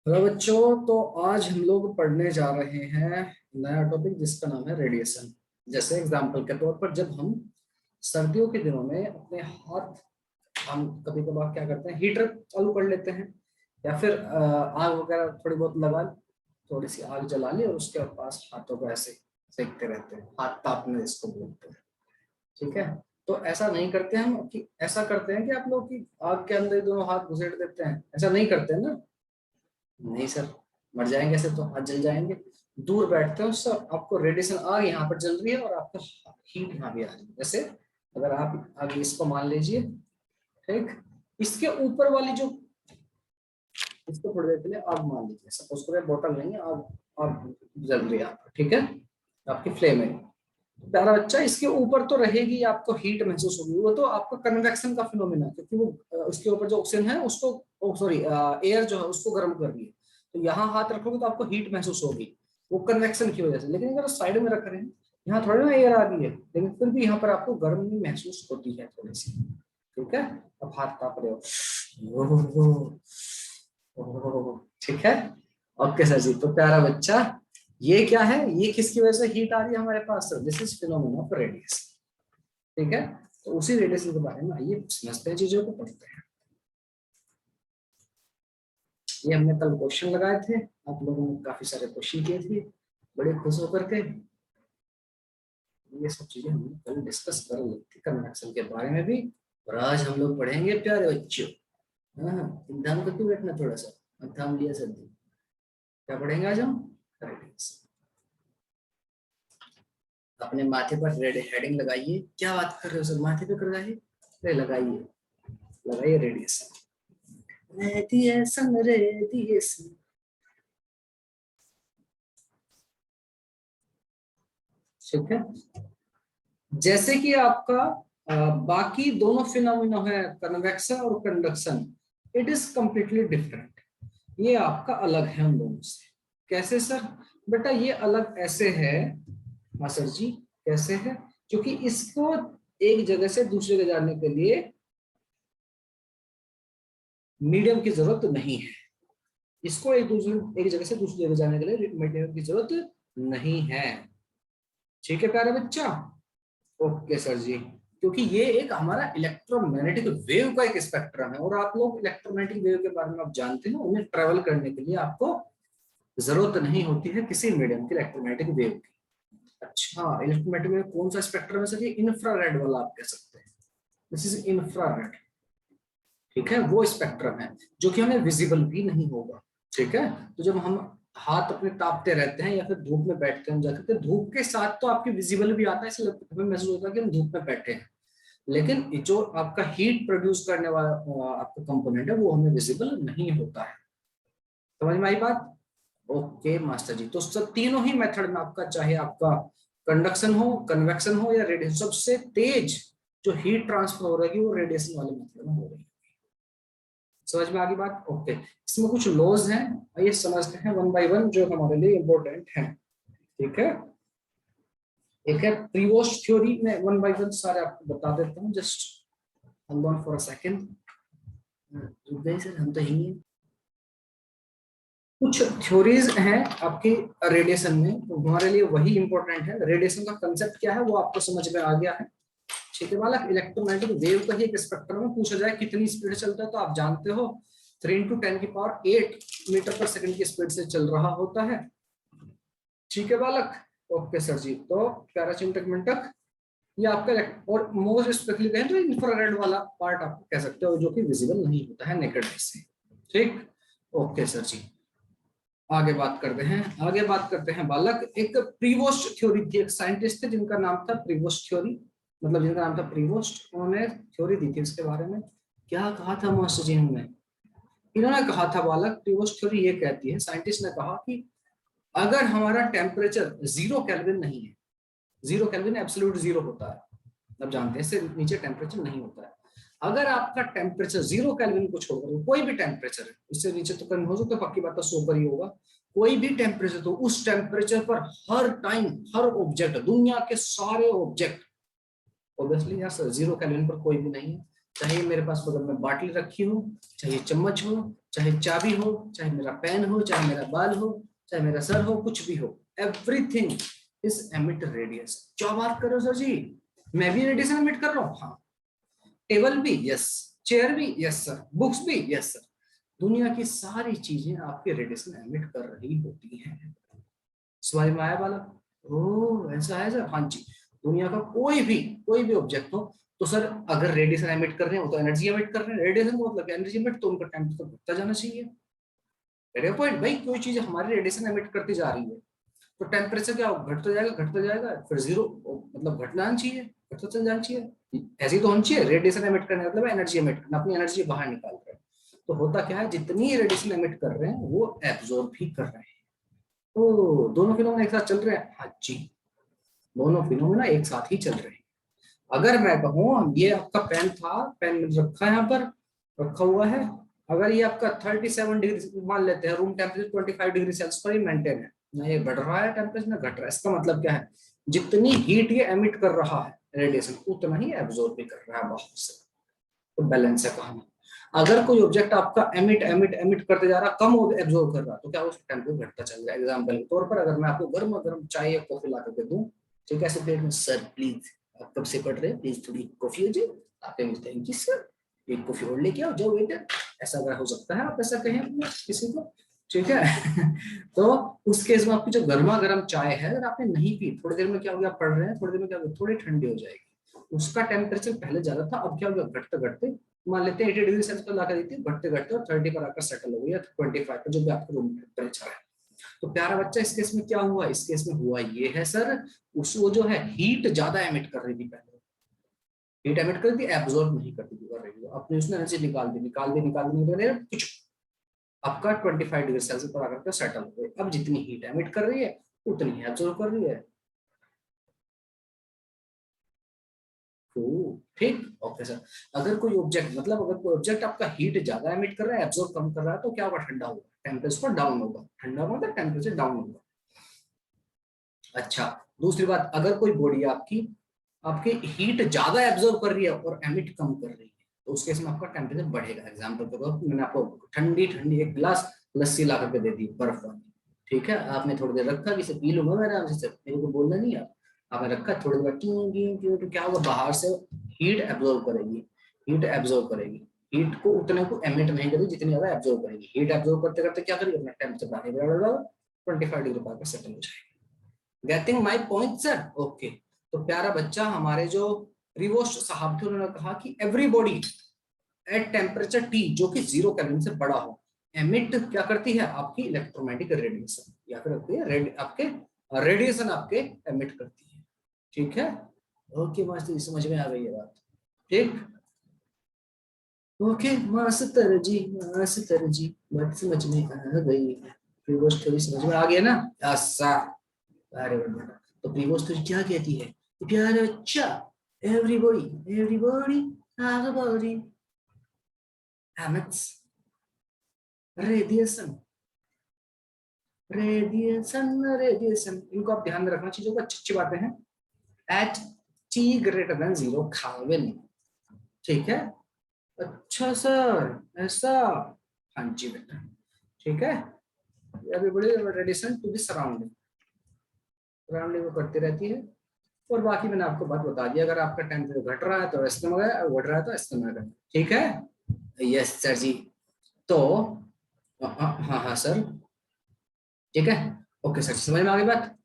Hello बच्चों, तो आज हम लोग पढ़ने जा रहे हैं नया टॉपिक जिसका नाम है रेडिएशन। जैसे एग्जांपल के तौर पर जब हम सर्दियों के दिनों में अपने हाथ, हम कभी कभार क्या करते हैं, हीटर चालू कर लेते हैं या फिर आग वगैरह थोड़ी बहुत लगा, थोड़ी सी आग जला ली और उसके पास हाथों को ऐसे सेकते रहते हैं, हाथ तापने इसको बोलते हैं। ठीक है, तो ऐसा नहीं करते हम कि ऐसा करते हैं कि आप लोग की आग के अंदर दोनों हाथ घुसेड़ देते हैं, ऐसा नहीं करते हैं ना। नहीं सर, मर जाएंगे ऐसे तो, हाथ जल जाएंगे। दूर बैठते हो सर, आपको रेडिएशन आग यहाँ पर जल रही है और आपको हीट यहाँ भी आ रही है। जैसे अगर आप आगे इसको मान लीजिए, ठीक, इसके ऊपर वाली जो, इसको थोड़ी देर के लिए आग मान लीजिए, सपोज करें बोतल नहीं है, आग आग जल रही है आपको, ठीक है, आपकी फ्लेम है। प्यारा बच्चा, इसके ऊपर तो रहेगी, आपको हीट महसूस होगी, वो तो आपका कन्वेक्शन का फिनोमेना है, क्योंकि वो उसके ऊपर जो ऑक्सीजन है उसको, सॉरी एयर जो है उसको गर्म कर रही है। तो यहाँ हाथ रखोगे तो आपको हीट महसूस होगी, वो कन्वेक्शन की वजह से। लेकिन अगर साइड में रख रहे हैं, यहाँ थोड़ी ना एयर आ रही है, लेकिन फिर भी यहाँ पर आपको गर्मी महसूस होती है थोड़ी सी। ठीक है, अब हाथ कांप रहे हो, ठीक है। ओके सर जी, तो प्यारा बच्चा, ये क्या है, ये किसकी वजह से हीट आ रही है हमारे पास? This is phenomena of radiation. ठीक है, तो उसी रेडिएशन के बारे में आइए समझते हैं, चीजों को पढ़ते हैं। ये हमने कल क्वेश्चन लगाए थे, आप लोगों ने काफी सारे क्वेश्चन किए थे, बड़े खुश होकर के। ये सब चीजें हमने कल डिस्कस कर ली थी, कन्वेक्शन के बारे में भी। और आज हम लोग पढ़ेंगे प्यारे बच्चों, हाँ, ध्यान करके बैठना थोड़ा सा, थाम लिया सर जी। क्या पढ़ेंगे आज हम? रेडिएशन। अपने माथे पर रेड हेडिंग लगाइए। क्या बात कर रहे हो सर, माथे पे कर लगाइए, लगाइए लगाइए रेडिएशन, रेडिएशन रेडिएशन। ठीक है, जैसे कि आपका बाकी दोनों फिनोमिना है, कन्वेक्शन और conduction, it is completely different. ये आपका अलग है उन दोनों से। कैसे सर? बेटा ये अलग ऐसे है मास्टर जी, कैसे है, क्योंकि इसको एक जगह से दूसरी जगह जाने के लिए मीडियम की जरूरत नहीं है। इसको एक जगह से दूसरी जगह जाने के लिए मीडियम की जरूरत नहीं है। ठीक है प्यारा बच्चा? ओके सर जी, क्योंकि ये एक हमारा इलेक्ट्रोमैग्नेटिक वेव का एक स्पेक्ट्रम है, और आप लोग इलेक्ट्रोमैग्नेटिक वेव के बारे में आप जानते हैं, उन्हें ट्रेवल करने के लिए आपको जरूरत नहीं होती है किसी मीडियम की, इलेक्ट्रोमैग्नेटिक वेव की। अच्छा, इलेक्ट्रोमैग्नेटिक वेव कौन सा स्पेक्ट्रम है सर? ये इंफ्रारेड वाला आप कह सकते हैं, दिस इज इंफ्रारेड। ठीक है, वो स्पेक्ट्रम है जो कि हमें विजिबल भी नहीं होगा। ठीक है, तो जब हम हाथ अपने तापते रहते हैं या फिर धूप में बैठते हैं जाते हैं, धूप के साथ तो आपके विजिबल भी आता है, इसलिए हमें महसूस होता है कि हम धूप में बैठे हैं, लेकिन जो आपका हीट प्रोड्यूस करने वाला आपका कंपोनेंट है वो हमें विजिबल नहीं होता है। समझ में आई बात? ओके मास्टर जी, तो सब तीनों ही मेथड में आपका, चाहे आपका कंडक्शन हो, कन्वेक्शन हो या रेडिएशन, सबसे तेज जो हीट ट्रांसफर हो रही है वो रेडिएशन वाले मेथड में हो रही है। समझ में आ गई बात? ओके, इसमें कुछ लॉज हैं, आइए समझते हैं वन बाय वन, जो हमारे लिए इंपॉर्टेंट है। ठीक है, एक है प्रीवोस्ट थ्योरी, में वन बाय वन सारे आपको बता देता हूँ, just hold on for a second. Sir हम तो यही हैं। कुछ थ्योरीज हैं आपकी रेडिएशन में, तो हमारे लिए वही इंपॉर्टेंट है। रेडिएशन का कंसेप्ट क्या है वो आपको समझ में आ गया है। ठीक है बालक, इलेक्ट्रोमैग्नेटिक वेव का ही एक स्पेक्ट्रम में पूछा जाए कितनी स्पीड चलता है, तो आप जानते हो 3 × 10⁸ मीटर पर सेकंड की स्पीड से चल रहा होता है। ठीक है बालक? ओके सर जी, तो पैराचिंटक मिनटक ये आपका और मोस्ट स्पेशली कहें तो इंफ्रारेड वाला पार्ट आप कह सकते हो, जो कि विजिबल नहीं होता है नेकेड आई से। ठीक, ओके सर जी, आगे बात करते हैं। आगे बात करते हैं बालक, एक प्रीवोस्ट थ्योरी थी, एक साइंटिस्ट थे जिनका नाम था प्रीवोस्ट थ्योरी, मतलब जिनका नाम था प्रीवोस्ट, उन्होंने थ्योरी दी थी इसके बारे में। क्या कहा था मास्टर जी ने? इन्होंने कहा था बालक, प्रीवोस्ट थ्योरी ये कहती है, साइंटिस्ट ने कहा कि अगर हमारा टेम्परेचर 0 केल्विन नहीं है, 0 केल्विन एब्सोल्यूट 0 होता है, अब जानते हैं इससे नीचे टेम्परेचर नहीं होता है। अगर आपका टेम्परेचर 0 केल्विन को छोड़कर कोई भी टेम्परेचर है, इससे नीचे तो कम हो सकता है, पक्की बात है 100 पर ही होगा, कोई भी टेम्परेचर, तो उस टेम्परेचर पर हर टाइम हर ऑब्जेक्ट, दुनिया के सारे ऑब्जेक्ट, ऑब्वियसली यहाँ 0 केल्विन पर कोई भी नहीं है, चाहे मेरे पास बगल में बाटली रखी हो, चाहे चम्मच हो, चाहे चाबी हो, चाहे मेरा पेन हो, चाहे मेरा बाल हो, चाहे मेरा सर हो, कुछ भी हो, एवरीथिंग इज एमिट रेडिएशन। क्या बात कर रहे हो सर जी, मैं भी रेडिएशन एमिट कर रहा हूँ? हाँ। टेबल भी यस, चेयर भी यस सर, बुक्स भी यस सर, दुनिया की सारी चीजें आपके रेडिएशन एमिट कर रही होती हैं। समझ में आया वाला? ओ ऐसा है सर, हाँ जी। दुनिया का कोई भी ऑब्जेक्ट हो तो सर अगर रेडिएशन एमिट कर रहे हो तो एनर्जी एमिट कर रहे हैं, रेडिएशन का मतलब एनर्जी एमिट, तो उनका टेम्परेचर बढ़ता जाना चाहिए। पॉइंट भाई, कोई चीज हमारी रेडिएशन एमिट करती जा रही है तो टेम्परेचर क्या घटता जाएगा, फिर जीरो, मतलब घटना चाहिए, घटता चल जाना चाहिए, ऐसे ही तो होना चाहिए। रेडिएशन एमिट करने मतलब एनर्जी एमिट करना, अपनी एनर्जी बाहर निकाल रहे हैं। तो होता क्या है, जितनी रेडिएशन एमिट कर रहे हैं वो एब्जॉर्ब भी कर रहे हैं। तो दोनों फिनोमेना एक साथ चल रहे हैं, हाँ जी, दोनों फिनोमेना एक साथ ही चल रहे हैं। अगर मैं कहूँ ये आपका पेन था, पेन रखा है यहाँ पर, रखा हुआ है, अगर ये आपका 37 डिग्री मान लेते हैं, रूम टेम्परेचर 25 डिग्री सेल्सियस पर ही मेंटेन है ना, ये बढ़ रहा है टेम्परेचर ना घट रहा है, इसका मतलब क्या है, जितनी हीट ये एमिट कर रहा है रेडिएशन, उतना ही एब्जॉर्ब भी कर रहा है बाहर से। तो बैलेंस है कहानी। अगर कोई ऑब्जेक्ट आपका एमिट एमिट एमिट करते जा रहा, कम एब्जॉर्ब कर रहा, तो क्या उसका टेम्परेचर घटता चल जाएगा। एग्जाम्पल के तौर पर अगर मैं आपको गर्मा गर्म चाय या कॉफी ला करके दूं, ठीक है, ऐसे प्लेट में, सर प्लीज आप कब से पढ़ रहे हैं, प्लीज थोड़ी कॉफी हो जाए, आपके मिलते हैं, सर एक कॉफी और लेके आओ, जाओ वेटर, ऐसा अगर हो सकता है, आप ऐसा कहें किसी को, ठीक है। तो उस केस में आपकी जो गर्मा गर्म चाय है, अगर आपने नहीं पी, थोड़ी देर में क्या हो गया, पढ़ रहे हैं, थोड़ी देर में क्या होगा, थोड़ी ठंडी हो जाएगी, उसका टेम्परेचर पहले ज्यादा था, अब क्या हो गया, घटते घटते मान लेते हैं 80 डिग्री सेल्सियस पर लाकर देती है, घटते घटते और 30 पर आकर सेटल हो गया, 25 पर, जो भी आपका रूम टेम्परेचर है। तो प्यारा बच्चा, इस केस में क्या हुआ, इस केस में हुआ ये है सर, उस वो जो है हीट ज्यादा एमिट कर रही थी पहले, हीट एमिट कर रही थी, एब्जॉर्ब नहीं करती थी, कर रही थी, अपने उसने एनर्जी निकाल दी कुछ, आपका 25 डिग्री सेल्सियस पर आकर के सेटल हो गए। अब जितनी हीट एमिट कर रही है उतनी एब्जॉर्ब कर रही है। ठीक, ओके सर। अगर कोई ऑब्जेक्ट, मतलब अगर कोई ऑब्जेक्ट आपका हीट ज्यादा एमिट कर रहा है, एब्जॉर्ब कम कर रहा है, तो क्या होगा, ठंडा होगा, टेम्परेचर डाउन होगा, ठंडा होगा तो टेम्परेचर डाउन होगा। अच्छा, दूसरी बात, अगर कोई बॉडी आपकी आपके हीट ज्यादा एब्जॉर्ब कर रही है और एमिट कम कर रही है, तो उस केस में आपका टेम्परेचर बढ़ेगा। एग्जांपल के तौर पर मैंने आपको ठंडी ठंडी एक गिलास लस्सी ला करके दे दी, बर्फ वाली, ठीक है, आपने थोड़ी देर रखा कि इसे पी लूंगा मैं आराम से, मेरे को बोलना नहीं है, आपने रखा, थोड़ी देर क्यों क्यों क्यों, तो क्या होगा, बाहर से हीट एब्जॉर्ब करेगी, हीट एब्जॉर्ब करेगी, हीट को उतने को एमिट नहीं करेगी जितनी ज्यादा एब्जॉर्ब करेगी, हीट एब्जॉर्ब करते करते क्या करेगी, अपना टेम्परेचर बढ़ाने 25 डिग्री पर सेटल हो जाएगी। Getting my point sir, okay. तो प्यारा बच्चा, हमारे जो प्रीवोस्ट साहब थे, उन्होंने कहा कि एवरीबॉडी एट टेम्परेचर टी, जो कि 0 केल्विन से बड़ा हो, एमिट क्या करती है, आपकी इलेक्ट्रोमैग्नेटिक रेडिएशन, या फिर आपके रेडिएशन आपके एमिट करती है। ठीक है, ओके मास्टर, समझ में आ गई है बात? ठीक, ओके मास्टर जी, मास्टर जी, बात समझ में आ गई, प्रीवोस्ट थोड़ी समझ में आ गया ना? ऐसा, अरे बेटा, तो प्रीवोस्ट थ्योरी क्या कहती है, प्यारे अच्छा, everybody everybody everybody emits radiation, radiation radiation, इनको आप ध्यान में रखना, चीजों को अच्छी अच्छी बातें हैं, at T greater than 0 kelvin, ठीक है। अच्छा सर, ऐसा, हाँ जी बेटा, ठीक है, everybody radiation to the surrounding, surrounding को करती रहती है। और बाकी मैंने आपको बात बता दिया, अगर आपका टेम्परेचर घट रहा है तो इस्तेमाल है, और बढ़ रहा है तो इस्तेमाल है, ठीक है। Yes sir ji. तो हाँ हाँ सर, ठीक है, ओके सर, समझ में आ गई बात।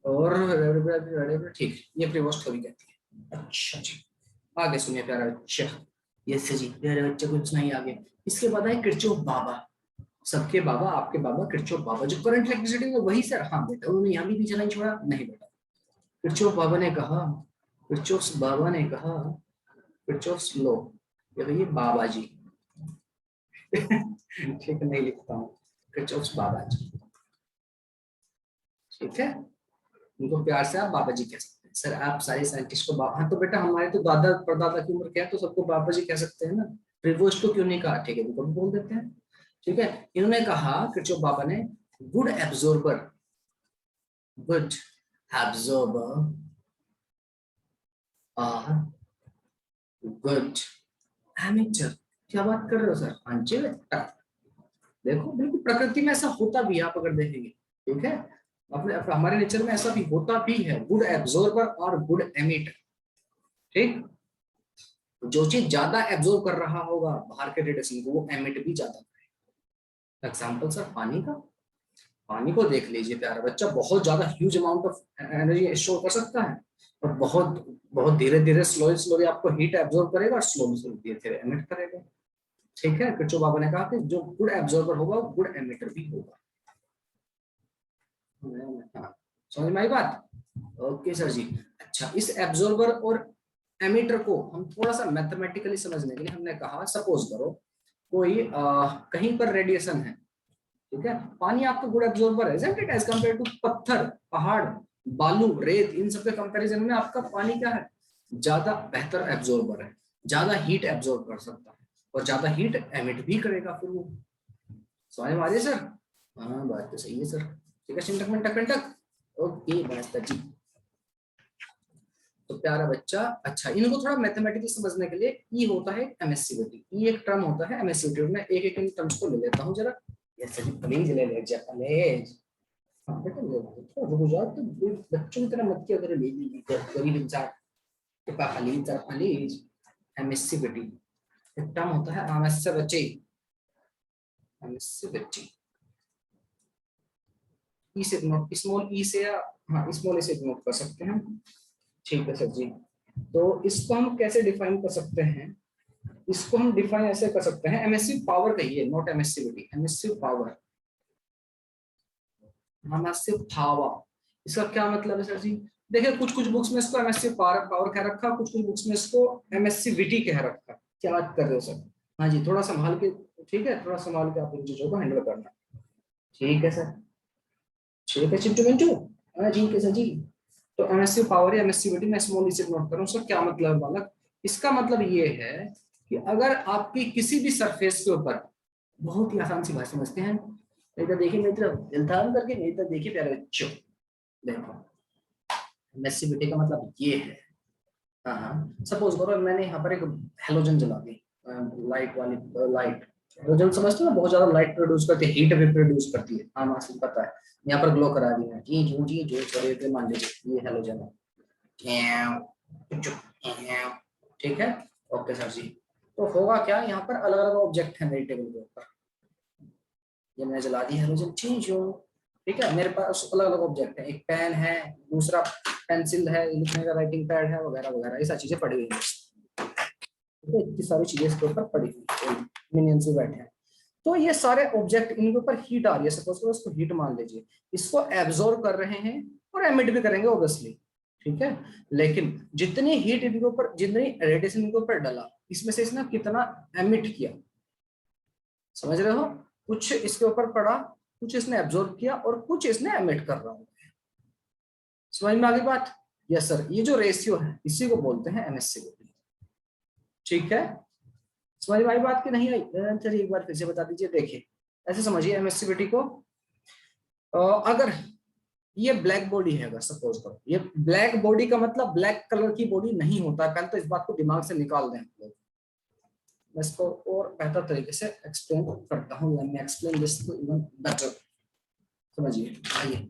और ठीक, ये प्रीवोस्ट थ्योरी कहती है। अच्छा जी, आगे सुनिए प्यारा बच्चा। यस सर जी, प्यारे बच्चे को सुनाइए आगे। इसके बाद है किरचॉफ बाबा, सबके बाबा, आपके बाबा किरचॉफ बाबा, जो करंट इलेक्ट्रिसिटी में, वही सर, हाँ बेटा, उन्होंने यहाँ भी पीछे नहीं छोड़ा, नहीं बेटा। किरचॉफ बाबा ने कहा, किरचॉफ बाबा ने कहा, किरचॉफ लॉ, ये भैया बाबा जी। ठीक है, नहीं लिखता हूँ, किरचॉफ बाबा जी, ठीक है, उनको प्यार से आप बाबा जी कह सकते हैं। सर आप सारे साइंटिस्ट को बाबा, हाँ तो बेटा हमारे तो दादा परदादा की उम्र क्या है, तो सबको बाबा जी कह सकते हैं ना, प्रिवोस्ट को क्यों नहीं कहा, ठीक है, उनको भी बोल देते हैं। ठीक है, इन्होंने कहा किरचॉफ बाबा ने, good absorber, good absorber are good emitter, क्या बात कर रहे हो सर? हाँ जी बेटा, देखो बिल्कुल प्रकृति में ऐसा होता भी है, आप अगर देखेंगे, ठीक है, अपने हमारे नेचर में ऐसा भी होता भी है, गुड एब्जॉर्बर और गुड एमिटर। ठीक, जो चीज ज्यादा एब्जॉर्ब कर रहा होगा बाहर के रेडिएशन को, वो एमिट भी ज्यादा करेगा। एग्जाम्पल सर पानी का, पानी को देख लीजिए प्यारा बच्चा, बहुत ज्यादा huge amount of energy store कर सकता है, और बहुत बहुत धीरे धीरे स्लोली स्लोली आपको हीट एब्जॉर्ब करेगा और स्लोली स्लोली धीरे धीरे एमिट करेगा। ठीक है, किरचॉफ बाबा ने कहा कि जो गुड एब्जॉर्बर होगा वो गुड एमिटर भी होगा। हाँ, समझ में आई बात? ओके सर जी। अच्छा, इस एब्जॉर्बर और एमिटर को हम थोड़ा सा मैथमेटिकली समझने के लिए हमने कहा, सपोज करो कोई कहीं पर रेडिएशन है, ठीक है, पानी आपका गुड एब्जॉर्बर है, isn't it? As compare to पत्थर, पहाड़, बालू, रेत, इन सब के कंपैरिजन में आपका पानी क्या है, ज्यादा बेहतर एब्जॉर्बर है, ज्यादा हीट एब्जॉर्ब कर सकता है और ज्यादा हीट एमिट भी करेगा फिर वो। समझ में आ रही है सर? हाँ बात तो सही है सर। ठीक है, सिंटक मिंटक मिंटक, ओके बात जी। तो प्यारा बच्चा, अच्छा इनको थोड़ा मैथमेटिकली समझने के लिए ई होता है एमएससीवीटी, ई एक टर्म होता है एमएससीवीटी। मैं एक एक इन टर्म्स को ले लेता हूँ जरा। यस जी, प्लीज ले ले प्लीज। हाँ बेटा ले लो, थोड़ा रुक जाओ, तो बच्चों की तरह मत किया करो, ले ली गरीब इंसान के पास खाली जरा प्लीज। एमएससीवीटी एक टर्म होता है एमएससीवीटी, एमएससीवीटी ई से नोट, स्मॉल ई से, या हाँ स्मॉल ई से नोट कर सकते हैं। ठीक है सर जी। तो इसको हम कैसे डिफाइन कर सकते हैं? इसको हम डिफाइन ऐसे कर सकते हैं, एमएससी पावर कहिए, not emissivity, emissive power, emissive power. इसका क्या मतलब है सर जी? देखिए कुछ कुछ बुक्स में इसको एमएससी पावर पावर कह रखा, कुछ कुछ बुक्स में इसको एमएससीवीटी कह रखा। क्या बात कर रहे हो सर? हाँ जी, थोड़ा संभाल के, ठीक है, थोड़ा संभाल के आप इन चीजों को हैंडल करना। ठीक है सर, ठीक है चिंटू मिंटू। हाँ जी कैसा जी। तो एमएससी पावर या एमएससीवीटी में स्मॉल ई से नोट करूं, उसका क्या मतलब है बालक? इसका मतलब ये है कि अगर आपकी किसी भी सरफेस के ऊपर, बहुत ही आसान सी भाषा समझते हैं, नहीं तो देखिए मेरी तरफ ध्यान करके, नहीं तो देखिए प्यारे बच्चों, देखो एमएससीवीटी का मतलब ये है। हाँ हाँ, सपोज करो मैंने यहाँ पर एक हेलोजन जला दी, लाइट वाली लाइट, हेलोजन समझते हो ना, बहुत ज्यादा लाइट प्रोड्यूस करती है, हीट भी प्रोड्यूस करती है, हाँ मासी पता है। यहाँ पर ग्लो करा दी है जी जी जी जो करे, मान लीजिए ये हेलोजन है, ठीक है। Okay sir ji. तो होगा क्या, यहाँ पर अलग अलग ऑब्जेक्ट है मेरी टेबल के ऊपर, ये मैंने जला दी हेलोजन, ठीक है, मेरे पास अलग अलग ऑब्जेक्ट है, एक पेन है, दूसरा पेंसिल है, लिखने का राइटिंग पैड है, वगैरह वगैरह, ये सारी चीजें पड़ी हुई है, तो इतनी सारी चीजें इसके ऊपर पड़ी हुई, मिनियंस भी बैठे हैं। तो ये सारे ऑब्जेक्ट, इनके ऊपर हीट आ रही है, सपोज करो इसको हीट मान लीजिए, इसको एब्जॉर्ब कर रहे हैं और एमिट भी करेंगे ऑब्वियसली, ठीक है। लेकिन जितनी हीट इनके ऊपर, जितनी रेडिएशन इनके ऊपर डाला, इसमें से इसने कितना एमिट किया, समझ रहे हो? कुछ इसके ऊपर पड़ा, कुछ इसने एब्जॉर्ब किया और कुछ इसने एमिट कर रहा हूं, समझ में आ गई बात? यस सर, ये जो रेशियो है इसी को बोलते हैं एमएससीवीटी, ठीक है। समझ में आई बात की नहीं आई? चलिए एक बार फिर से बता दीजिए, देखिए ऐसे समझिए एमएससीवीटी को, अगर ये ब्लैक बॉडी है, अगर सपोज करो ये ब्लैक बॉडी, का मतलब ब्लैक कलर की बॉडी नहीं होता, पहले तो इस बात को दिमाग से निकाल दें हम लोग। मैं इसको और बेहतर तरीके से एक्सप्लेन करता हूँ, let me explain this even better, समझिए। आइए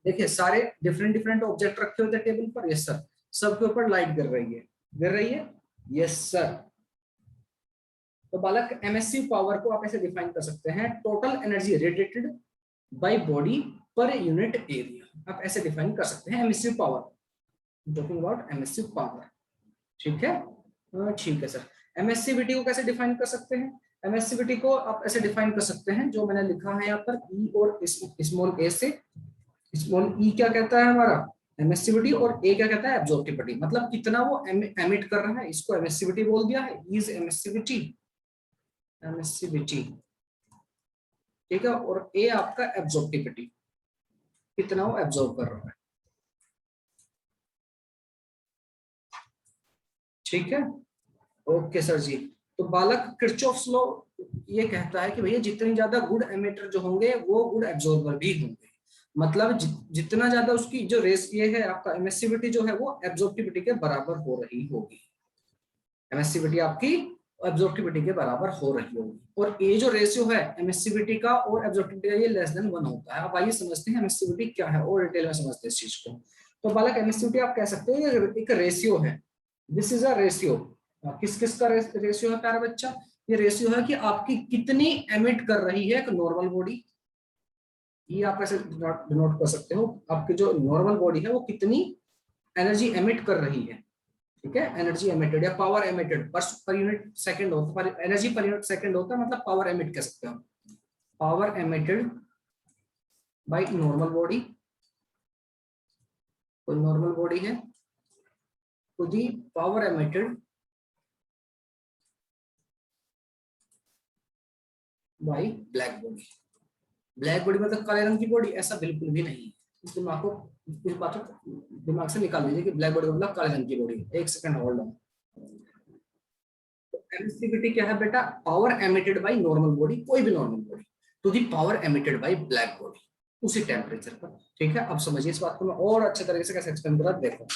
देखिए, सारे डिफरेंट डिफरेंट ऑब्जेक्ट रखे होते हैं टेबल पर, यस सर, सबके ऊपर लाइट गिर रही है, गिर रही है, यस सर। तो बालक एमएससी पावर को आप ऐसे डिफाइन कर सकते हैं, total energy radiated by body per unit area, आप ऐसे डिफाइन कर सकते हैं emissive power, talking about MSc power, ठीक है। ठीक है सर। एमएससीवीटी को कैसे डिफाइन कर सकते हैं? एमएससीवीटी को आप ऐसे डिफाइन कर सकते हैं, जो मैंने लिखा है यहाँ पर, ई और स्मॉल ए से, स्मॉल ई क्या कहता है हमारा, एमएससीवीटी, और ए क्या कहता है, एब्जॉर्प्टिविटी, मतलब कितना वो एमिट कर रहा है, इसको एमएससीवीटी बोल दिया है, इज एमएससीवीटी, एमएससीवीटी, ठीक है। और ए आपका एब्जॉर्प्टिविटी, कितना वो एब्जॉर्ब कर रहा है, ठीक है। Okay sir ji. तो बालक किरचॉफ्स लॉ ये कहता है कि भैया जितनी ज्यादा गुड एमिटर जो होंगे वो गुड एब्जॉर्बर भी होंगे, मतलब जितना ज्यादा उसकी जो रेस ये है आपका एमिसिविटी जो है वो एब्जॉर्प्टिविटी के बराबर हो रही होगी, एमिसिविटी आपकी एब्जॉर्प्टिविटी के बराबर हो रही होगी। और ये जो रेशियो है एमिसिविटी का और एब्जॉर्प्टिविटी का, ये लेस देन 1 होता है। अब आइए समझते हैं एमिसिविटी क्या है और डिटेल में समझते हैं इस चीज को। तो बालक एमिसिविटी आप कह सकते हो ये एक रेशियो है। This is a ratio. किस किस का रेशियो है प्यारा बच्चा? ये रेशियो है कि आपकी कितनी एमिट कर रही है एक नॉर्मल बॉडी। ये आप ऐसे डिनोट कर सकते हो, आपकी जो नॉर्मल बॉडी है वो कितनी एनर्जी एमिट कर रही है। ठीक है, एनर्जी एमिटेड या power emitted per unit second होता है, एनर्जी पर यूनिट सेकंड होता है, मतलब पावर एमिट कह सकते हो। Power emitted by normal body, कोई नॉर्मल बॉडी है to the power emitted by black body. Black body मतलब काले रंग की बॉडी, ऐसा बिल्कुल भी नहीं है। इस दिमाग को, इस बात को दिमाग से निकाल दीजिए कि ब्लैक बॉडी मतलब काले रंग की बॉडी। एक सेकंड होल्ड ऑन। एमिसिविटी क्या है बेटा? Power emitted by normal body, कोई भी normal body, to the power emitted by black body, उसी टेम्परेचर पर। ठीक है, अब समझिए इस बात को मैं और अच्छे तरीके से कैसे एक्सप्लेन करा। देखो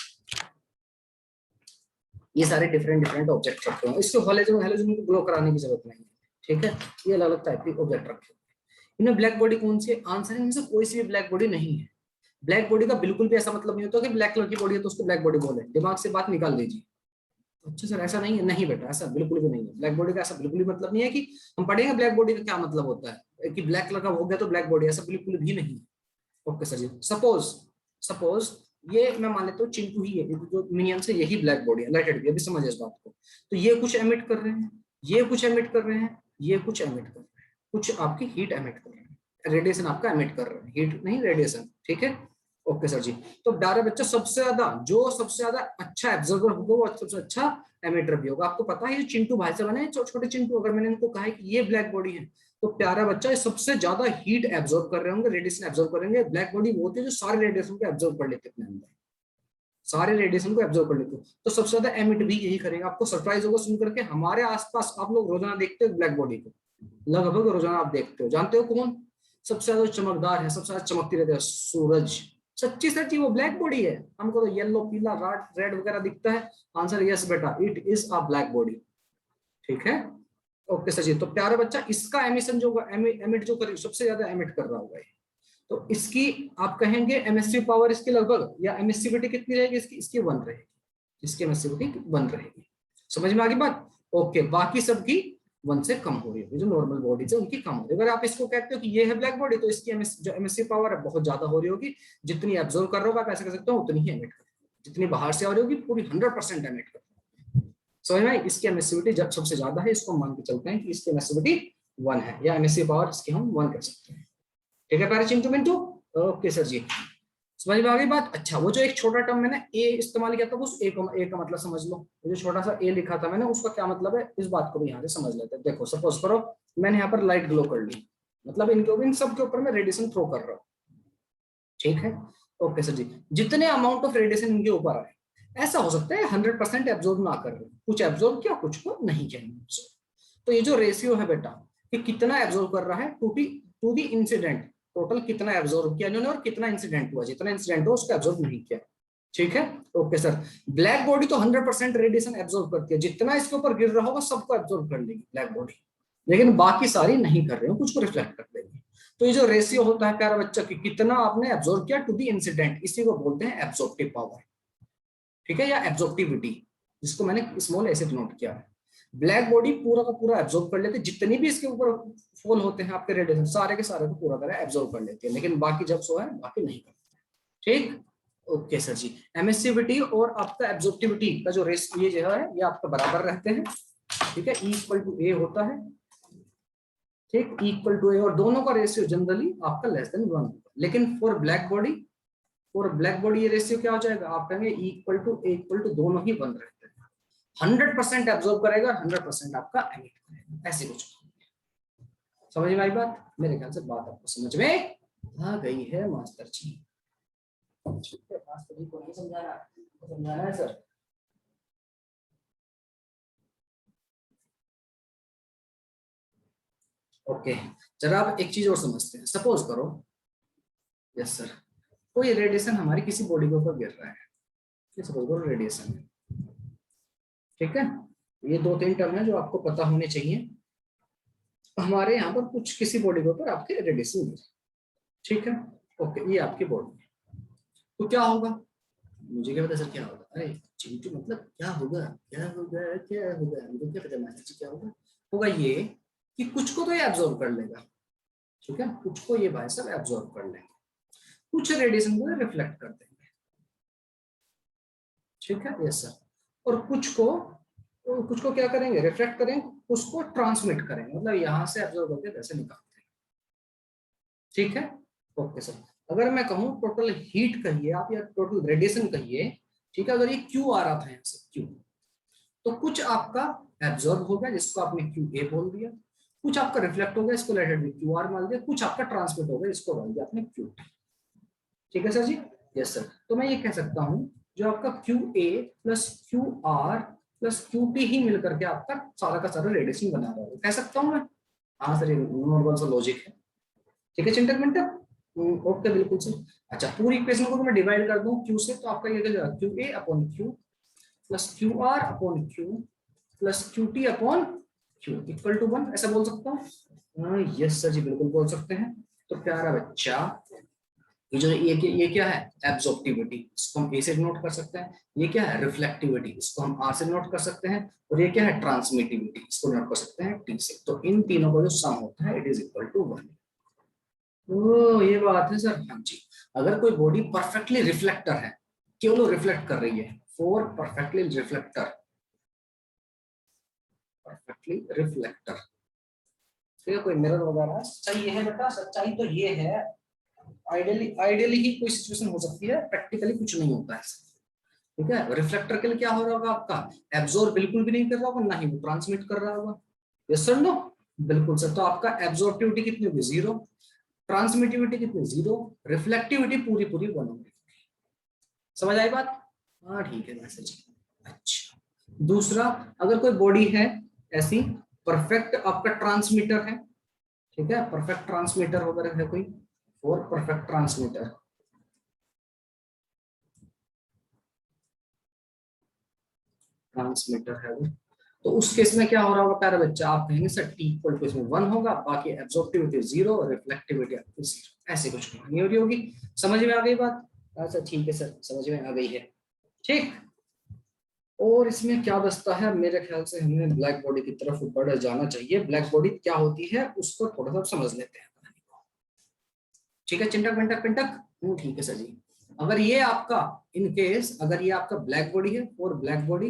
ये सारे डिफरेंट डिफरेंट ऑब्जेक्ट रखे हैं, इसको हैलोजन हैलोजन को ग्लो कराने की जरूरत नहीं है। ठीक है, ये अलग अलग टाइप के ऑब्जेक्ट रखे हैं। इनमें ब्लैक बॉडी कौन सी है? आंसर है इनमें से कोई सी भी ब्लैक बॉडी नहीं है। ब्लैक बॉडी का बिल्कुल भी ऐसा मतलब नहीं होता कि ब्लैक कलर की बॉडी है तो उसको ब्लैक बॉडी बोले, दिमाग से बात निकाल दीजिए। अच्छा सर ऐसा नहीं है, नहीं बेटा ऐसा बिल्कुल भी नहीं है। ब्लैक बॉडी का ऐसा बिल्कुल भी मतलब नहीं है कि हम पढ़ेंगे ब्लैक बॉडी का क्या मतलब होता है कि ब्लैक कलर का हो गया तो ब्लैक बॉडी, ऐसा बिल्कुल भी नहीं है। ओके सर जी, सपोज सपोज ये मैं मान लेता हूँ चिंटू ही है, जो मिनियन से यही ब्लैक बॉडी है, लाइटेड भी, अभी समझिए इस बात को। तो ये कुछ एमिट कर रहे हैं, ये कुछ एमिट कर रहे हैं, ये कुछ एमिट कर रहे हैं, कुछ आपकी हीट एमिट कर रहे हैं, रेडिएशन आपका एमिट कर रहे हैं, हीट नहीं रेडिएशन। ठीक है, ओके सर जी। तो डायरेक्ट बच्चा सबसे ज्यादा, जो सबसे ज्यादा अच्छा एब्जॉर्बर होगा वो सबसे अच्छा एमिटर भी होगा। आपको पता है ये चिंटू भाई साहब है, छोटे चिंटू, अगर मैंने इनको कहा है कि ये ब्लैक बॉडी है तो प्यारा बच्चा सबसे ज्यादा हीट एब्जॉर्ब कर रहे होंगे, रेडिएशन एब्जॉर्ब करेंगे। ब्लैक बॉडी वो होती है जो सारे रेडिएशन को एब्जॉर्ब कर लेते हैं अपने अंदर, सारे रेडिएशन को एब्जॉर्ब कर लेते हो। तो सबसे ज्यादा एमिट भी यही करेगा। आपको सरप्राइज होगा सुन करके, हमारे आसपास आप लोग रोजाना देखते हो ब्लैक बॉडी को, लगभग रोजाना आप देखते हो। जानते हो कौन सबसे ज्यादा चमकदार है, सबसे ज्यादा चमकती रहती है? सूरज। सच्ची सच्ची वो ब्लैक बॉडी है। हमको तो येलो पीला रेड वगैरह दिखता है। आंसर यस बेटा, it is a black body. ठीक है, ओके सर जी। तो प्यारा बच्चा इसका एमिशन जो एमिट जो कर सबसे ज्यादा एमिट कर रहा होगा, तो इसकी आप कहेंगे एमएससी पावर इसकी लगभग, या एमिसिविटी कितनी रहेगी इसकी? इसकी 1 रहेगी, इसकी एमिसिविटी 1 रहेगी। समझ में आ गई बात? ओके, बाकी सबकी 1 से कम हो रही है, जो नॉर्मल बॉडी है उनकी कम हो रही है। अगर आप इसको कहते हो कि ये है ब्लैक बॉडी तो इसकी जो एमएससी पावर है बहुत ज्यादा हो रही होगी। जितनी एब्जॉर्व कर रहा होगा आप ऐसे कह सकते हो उतनी ही एमिट कर, जितनी बाहर से आ रही होगी पूरी 100% एमिट कर। समझ में? इसकी एमिसिविटी जब सबसे ज्यादा है, इसको मान के चलते हैं कि इसकी एमिसिविटी 1 है, या एमएससी पावर इसकी हम 1 कर सकते हैं। ठीक है प्यारे चिंटू मिंटू, ओके सर जी। समझ में आ गई बात? अच्छा, वो जो एक छोटा टर्म मैंने ए इस्तेमाल किया था, उस ए का मतलब समझ लो। जो छोटा सा ए लिखा था मैंने, उसका क्या मतलब है, इस बात को भी यहाँ से समझ लेते हैं। देखो सपोज करो मैंने यहाँ पर लाइट ग्लो कर ली, मतलब इन सब के ऊपर मैं रेडिएशन थ्रो कर रहा हूँ। ठीक है, ओके सर जी। जितने अमाउंट ऑफ रेडिएशन इनके ऊपर आए, ऐसा हो सकता है 100% एब्जॉर्ब ना कर रहे, कुछ एब्जॉर्ब किया कुछ को नहीं किया। तो ये जो रेशियो है बेटा, कि कितना एब्जॉर्ब कर रहा है टू दी इंसिडेंट, टोटल कितना एब्जॉर्ब किया इन्होंने और कितना इंसिडेंट हुआ, जितना इंसिडेंट हुआ उसको एब्जॉर्ब नहीं किया। ठीक है, ओके सर। ब्लैक बॉडी तो 100% रेडिएशन एब्जॉर्ब करती है, जितना इसके ऊपर गिर रहा होगा सबको एब्जॉर्ब कर लेगी ब्लैक बॉडी, लेकिन बाकी सारी नहीं कर रही हो, कुछ को रिफ्लेक्ट कर देगी। तो ये जो रेशियो होता है प्यारा बच्चा की, कितना आपने एब्जॉर्ब किया टू दी इंसिडेंट, इसी को बोलते हैं एब्जॉर्प्टिव पावर। ठीक है, या एब्जॉर्प्टिविटी, जिसको मैंने स्मॉल ऐसे नोट किया है। ब्लैक बॉडी पूरा का पूरा एब्जॉर्ब कर लेते, जितनी भी इसके ऊपर फॉल होते हैं आपके रेडिएशन, सारे के सारे को पूरा तरह एब्जॉर्ब कर लेते हैं, लेकिन बाकी जब सो है बाकी नहीं करते। ठीक, ओके सर जी। एमिसिविटी और आपका एब्जॉर्प्टिविटी का जो रेशियो ये जो है ये आपका बराबर रहते हैं। ठीक है, E इक्वल टू ए होता है। ठीक, E इक्वल टू ए, और दोनों का रेशियो जनरली आपका लेस देन 1 होगा। लेकिन फॉर ब्लैक बॉडी ये रेशियो क्या हो जाएगा? आप कहेंगे E equal to A equal to दोनों ही 1 रहते हैं। 100% एब्जॉर्ब करेगा, 100% आपका एमिट करेगा, ऐसे कुछ। समझ में आई बात? मेरे ख्याल से बात आपको समझ में आ गई है मास्टर जी। मास्टर जी को नहीं समझाना, समझाना है सर। ओके, जरा आप एक चीज और समझते हैं। सपोज करो, यस सर, कोई रेडिएशन हमारी किसी बॉडी के ऊपर गिर रहा है, सपोज करो रेडिएशन है, ठीक है, ये 2-3 टर्म है जो आपको पता होने चाहिए। हमारे यहाँ पर कुछ किसी बॉडी के ऊपर आपके रेडिएशन मिले, ठीक है। ओके, ये आपकी बॉडी है। तो क्या होगा, मुझे क्या पता सर क्या होगा, अरे चिंटू मतलब क्या होगा, क्या होगा, क्या होगा, मुझे क्या पता मास्टर जी क्या होगा। होगा ये कि कुछ को तो ये एब्जॉर्ब कर लेगा, ठीक है, कुछ को ये भाई सब एब्जॉर्ब कर लेंगे, कुछ रेडिएशन को रिफ्लेक्ट कर देंगे, ठीक है, यस सर। और कुछ को क्या करेंगे, रिफ्लेक्ट करेंगे, उसको ट्रांसमिट करेंगे, मतलब यहाँ से एब्जॉर्ब करके वैसे निकालते हैं, ठीक है। ओके सर, अगर मैं कहूँ टोटल हीट कहिए आप या टोटल रेडिएशन कहिए, ठीक है, अगर ये क्यू आ रहा था यहाँ से क्यू, तो कुछ आपका एब्जॉर्ब हो गया जिसको आपने क्यू ए बोल दिया, कुछ आपका रिफ्लेक्ट हो गया इसको लेटेड भी क्यू आर मान दिया, कुछ आपका ट्रांसमिट हो गया इसको बोल दिया आपने क्यू, ठीक है सर जी, यस सर। तो मैं ये कह सकता हूँ जो आपका Q A plus Q R plus Q T ही मिलकर के आपका सारा का सारा रेडिएशन बना रहा है, कह सकता हूँ मैं। हाँ सर, ये नॉर्मल सा लॉजिक है, ठीक है चिंटक मिंटक, ओके बिल्कुल सर। अच्छा, पूरी इक्वेशन को मैं डिवाइड कर दूं क्यू से, तो आपका ये क्या जाएगा, Q A upon Q plus Q R upon Q plus Q T upon Q equal to 1, ऐसा बोल सकता हूँ। यस सर जी, बिल्कुल बोल सकते हैं। तो प्यारा बच्चा, ये जो ये क्या है, एब्जॉर्प्टिविटी, इसको हम ए से नोट कर सकते हैं। ये क्या है, रिफ्लेक्टिविटी, इसको हम आर से नोट कर सकते हैं। और ये क्या है, ट्रांसमिटिविटी, इसको नोट कर सकते हैं टी से। तो इन तीनों का जो सम होता है इट इज इक्वल टू 1। ओ ये बात है सर, हाँ जी। अगर कोई बॉडी परफेक्टली रिफ्लेक्टर है, केवल रिफ्लेक्ट कर रही है, for perfectly reflector, perfectly reflector, ठीक है, कोई मिरर वगैरह, सच्चाई ये है बेटा, सच्चाई तो ये है। आइडियली ही कोई सिचुएशन हो सकती है, प्रैक्टिकली कुछ नहीं होता है, ठीक है। रिफ्लेक्टर के लिए क्या हो रहा होगा, आपका एब्जॉर्ब बिल्कुल भी नहीं कर रहा होगा, ना ही वो ट्रांसमिट कर रहा होगा, यस सर नो, बिल्कुल सर। तो आपका एब्जॉर्बिविटी कितनी होगी, 0, ट्रांसमिटिविटी कितनी, 0, रिफ्लेक्टिविटी पूरी पूरी 1 होगी। समझ आई बात, हाँ ठीक है वैसे जी। अच्छा, दूसरा, अगर कोई बॉडी है ऐसी, परफेक्ट आपका ट्रांसमीटर है, ठीक है, परफेक्ट ट्रांसमीटर वगैरह है कोई, और परफेक्ट ट्रांसमीटर, ट्रांसमीटर है वो, तो उस केस में क्या हो रहा होगा प्यारा बच्चा, आप कहेंगे सर टी इक्वल टू इसमें 1 होगा, बाकी एब्जॉर्प्टिविटी 0 और रिफ्लेक्टिविटी आपकी 0, ऐसे कुछ कहानी हो रही होगी। समझ में आ गई बात, अच्छा ठीक है सर, समझ में आ गई है, ठीक। और इसमें क्या बचता है, मेरे ख्याल से हमें ब्लैक बॉडी की तरफ बढ़ जाना चाहिए। ब्लैक बॉडी क्या होती है उसको थोड़ा सा समझ लेते हैं, ठीक है चिंटक पिंटक पिंटक, ठीक है सर जी। अगर ये आपका, इन केस अगर ये आपका ब्लैक बॉडी है, और ब्लैक बॉडी,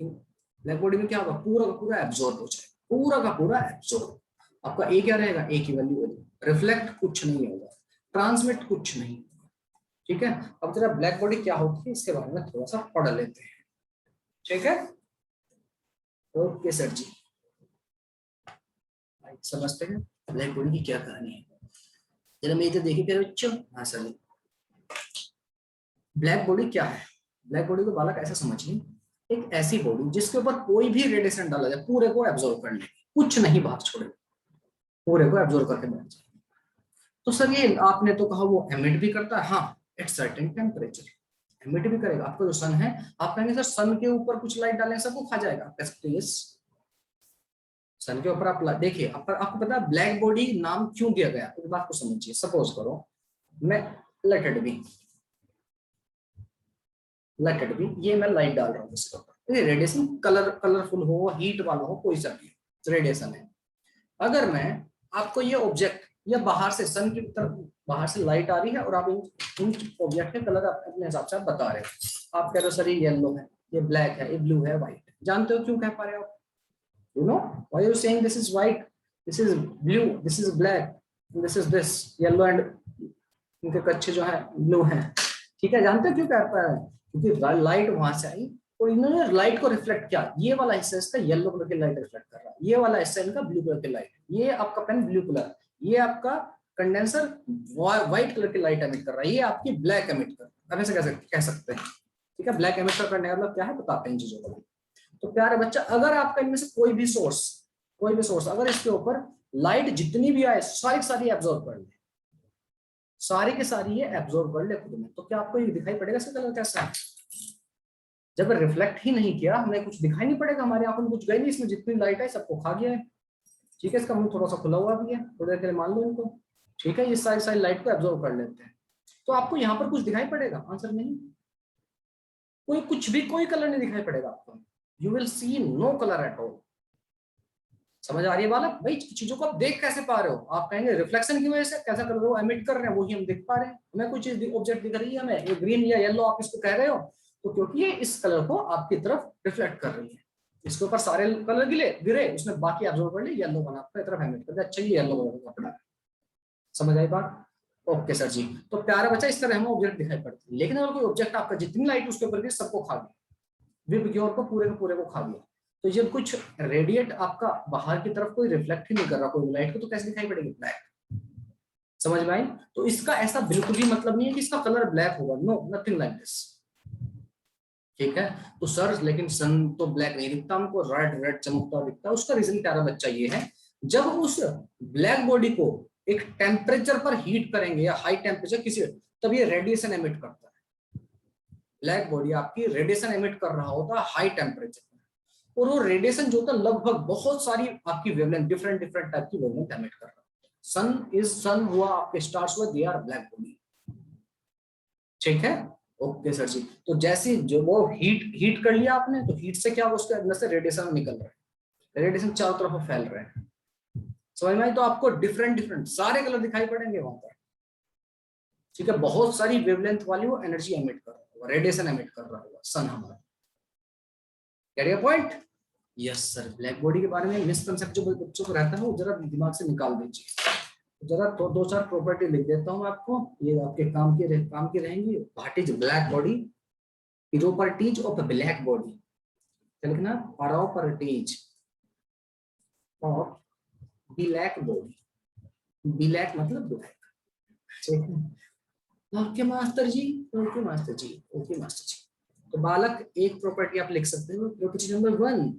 ब्लैक बॉडी में क्या होगा, पूरा का पूरा एब्जॉर्ब हो जाएगा, पूरा का पूरा एब्जॉर्ब। आपका ए क्या रहेगा, ए की वैल्यू, रिफ्लेक्ट कुछ नहीं होगा, ट्रांसमिट कुछ नहीं, ठीक है। अब जरा ब्लैक बॉडी क्या होती है इसके बारे में थोड़ा सा पढ़ लेते हैं, ठीक है, ओके सर जी। समझते हैं ब्लैक बॉडी की क्या कहानी है, जरा मेरी तो देखिए प्यारे बच्चों। हाँ सर, ब्लैक बॉडी क्या है, ब्लैक बॉडी को बालक ऐसा समझिए, एक ऐसी बॉडी जिसके ऊपर कोई भी रेडिएशन डाला जाए पूरे को एब्जॉर्ब कर ले, कुछ नहीं बाहर छोड़े, पूरे को एब्जॉर्ब करके बैठ जाए। तो सर ये आपने तो कहा वो एमिट भी करता है, हाँ एट सर्टेन टेम्परेचर एमिट भी करेगा। आपका जो सन है, आप कहेंगे सर सन के ऊपर कुछ लाइट डालें सबको खा जाएगा, कह सकते हैं सन के ऊपर आप देखिए, आपको पता है ब्लैक बॉडी नाम क्यों दिया गया, इस बात को समझिए। सपोज करो मैं, let it be, let it be, ये मैं लाइट डाल रहा हूँ इसके ऊपर, ये रेडिएशन कलरफुल हो, हीट वाला हो, कोई सा भी रेडिएशन है। अगर मैं आपको ये ऑब्जेक्ट, या बाहर से सन की तरफ बाहर से लाइट आ रही है और आप इन ऑब्जेक्ट के कलर अपने हिसाब से आप बता रहे हो, आप कह रहे हो सर ये येलो है, ये ब्लैक है, ये ब्लू है, व्हाइट है, जानते हो क्यों कह पा रहे हो आप, you know why you saying this is white, this is blue, this is black, this is this yellow and इनके कच्चे जो है ब्लू है, ठीक है, जानते हो क्यों कह पा रहे हैं, क्योंकि लाइट वहां से आई और इन्होंने लाइट को रिफ्लेक्ट किया, ये वाला हिस्सा इसका येलो कलर की लाइट रिफ्लेक्ट कर रहा है, ये वाला हिस्सा इनका ब्लू कलर की लाइट, ये आपका पेन ब्लू कलर, ये आपका कंडेंसर व्हाइट कलर की लाइट एमिट कर रहा है, ये आपकी ब्लैक एमिट कर रहा है, ऐसे कह सकते हैं, ठीक है। ब्लैक एमिट करने का मतलब क्या है बताते हैं इन चीजों को। तो प्यारे बच्चा, अगर आपका इनमें से कोई भी सोर्स अगर इसके ऊपर लाइट जितनी भी आए सारी सारी एब्जॉर्ब कर ले, सारी के सारी ये एब्जॉर्ब कर ले खुद में, तो क्या आपको ये दिखाई पड़ेगा इसका कलर कैसा है, जब रिफ्लेक्ट ही नहीं किया, हमें कुछ दिखाई नहीं पड़ेगा, हमारी आंखों में कुछ गई नहीं, इसमें जितनी लाइट है सबको खा गया है। ठीक है, इसका मुंह थोड़ा सा खुला हुआ भी है, थोड़ी देर के लिए मान लो इनको। ठीक है, ये सारी सारी लाइट को एब्जॉर्व कर लेते हैं। तो आपको यहाँ पर कुछ दिखाई पड़ेगा? आंसर नहीं, कोई कुछ भी कोई कलर नहीं दिखाई पड़ेगा आपको। You will see no colour at all. समझ आ रही है बालक? भाई चीजों को आप देख कैसे पा रहे हो? आप कहेंगे रिफ्लेक्शन की वजह से, कैसा कर रहे हो, एमिट कर रहे हैं, वही हम देख पा रहे हैं। हमें कोई चीज ऑब्जेक्ट दिख रही है, हमें ये ग्रीन या येलो आप इसको कह रहे हो, तो क्योंकि ये इस कलर को आपकी तरफ रिफ्लेक्ट कर रही है। इसके ऊपर सारे कलर गिरे गिरे, उसने बाकी एब्जॉर्ब कर ली, येलो बना आपकी तरफ एमिट कर दिया। अच्छा, ये येलो कलर का कपड़ा है। समझ आई बात? Okay sir ji. तो प्यारा बच्चा, इस तरह हमें ऑब्जेक्ट दिखाई पड़ते हैं। लेकिन अगर कोई ऑब्जेक्ट आपका जितनी लाइट उसके ऊपर गिरी सबको खा गया, विप की ओर को पूरे के पूरे को खा गया, तो जब कुछ रेडिएट आपका बाहर की तरफ कोई रिफ्लेक्ट ही नहीं कर रहा कोई लाइट को, तो कैसे दिखाई पड़ेगी? ब्लैक। समझ में आई? तो इसका ऐसा बिल्कुल भी मतलब नहीं है कि इसका कलर ब्लैक होगा, नो, नथिंग लाइक दिस। ठीक है, तो सर लेकिन सन तो ब्लैक नहीं दिखता हमको, रेड रेड चमकता दिखता है। उसका रीजन प्यारा बच्चा ये है, जब उस ब्लैक बॉडी को एक टेम्परेचर पर हीट करेंगे या हाई टेम्परेचर किसी, तब ये रेडिएशन एमिट करता है। ब्लैक बॉडी आपकी रेडिएशन एमिट कर रहा होता है हाई टेम्परेचर पर, और वो रेडिएशन जो होता है लगभग बहुत सारी आपकी वेवलेंथ, डिफरेंट डिफरेंट टाइप की वेवलेंथ एमिट कर रहा है। सन हुआ आपके स्टार्स हुआ, दे आर ब्लैक बॉडी। ठीक है, ओके सर जी। तो जैसे जो वो हीट कर लिया आपने, तो हीट से क्या उसके अंदर से रेडिएशन निकल रहा है, रेडिएशन चारों तरफ फैल रहे हैं। समझ में आई? तो आपको डिफरेंट डिफरेंट सारे कलर दिखाई पड़ेंगे वहां पर। ठीक है, बहुत सारी वेवलेंथ वाली वो एनर्जी एमिट कर रहा होगा, रेडिएशन एमिट कर रहा होगा सन हमारा। Career Point? Yes sir. Black body के बारे में मिसकंसेप्ट जो बच्चों को रहता है वो जरा दिमाग से निकाल दीजिए। जरा तो दो चार प्रॉपर्टी लिख देता हूँ आपको, ये आपके काम की रहेंगी। What is black body? Properties of black body. क्या लिखना? Properties of black body. Black मतलब ब्लैक। ठीक है, ओके मास्टर जी, ओके मास्टर जी, ओके मास्टर जी। तो बालक एक प्रॉपर्टी आप लिख सकते हो, प्रॉपर्टी नंबर 1,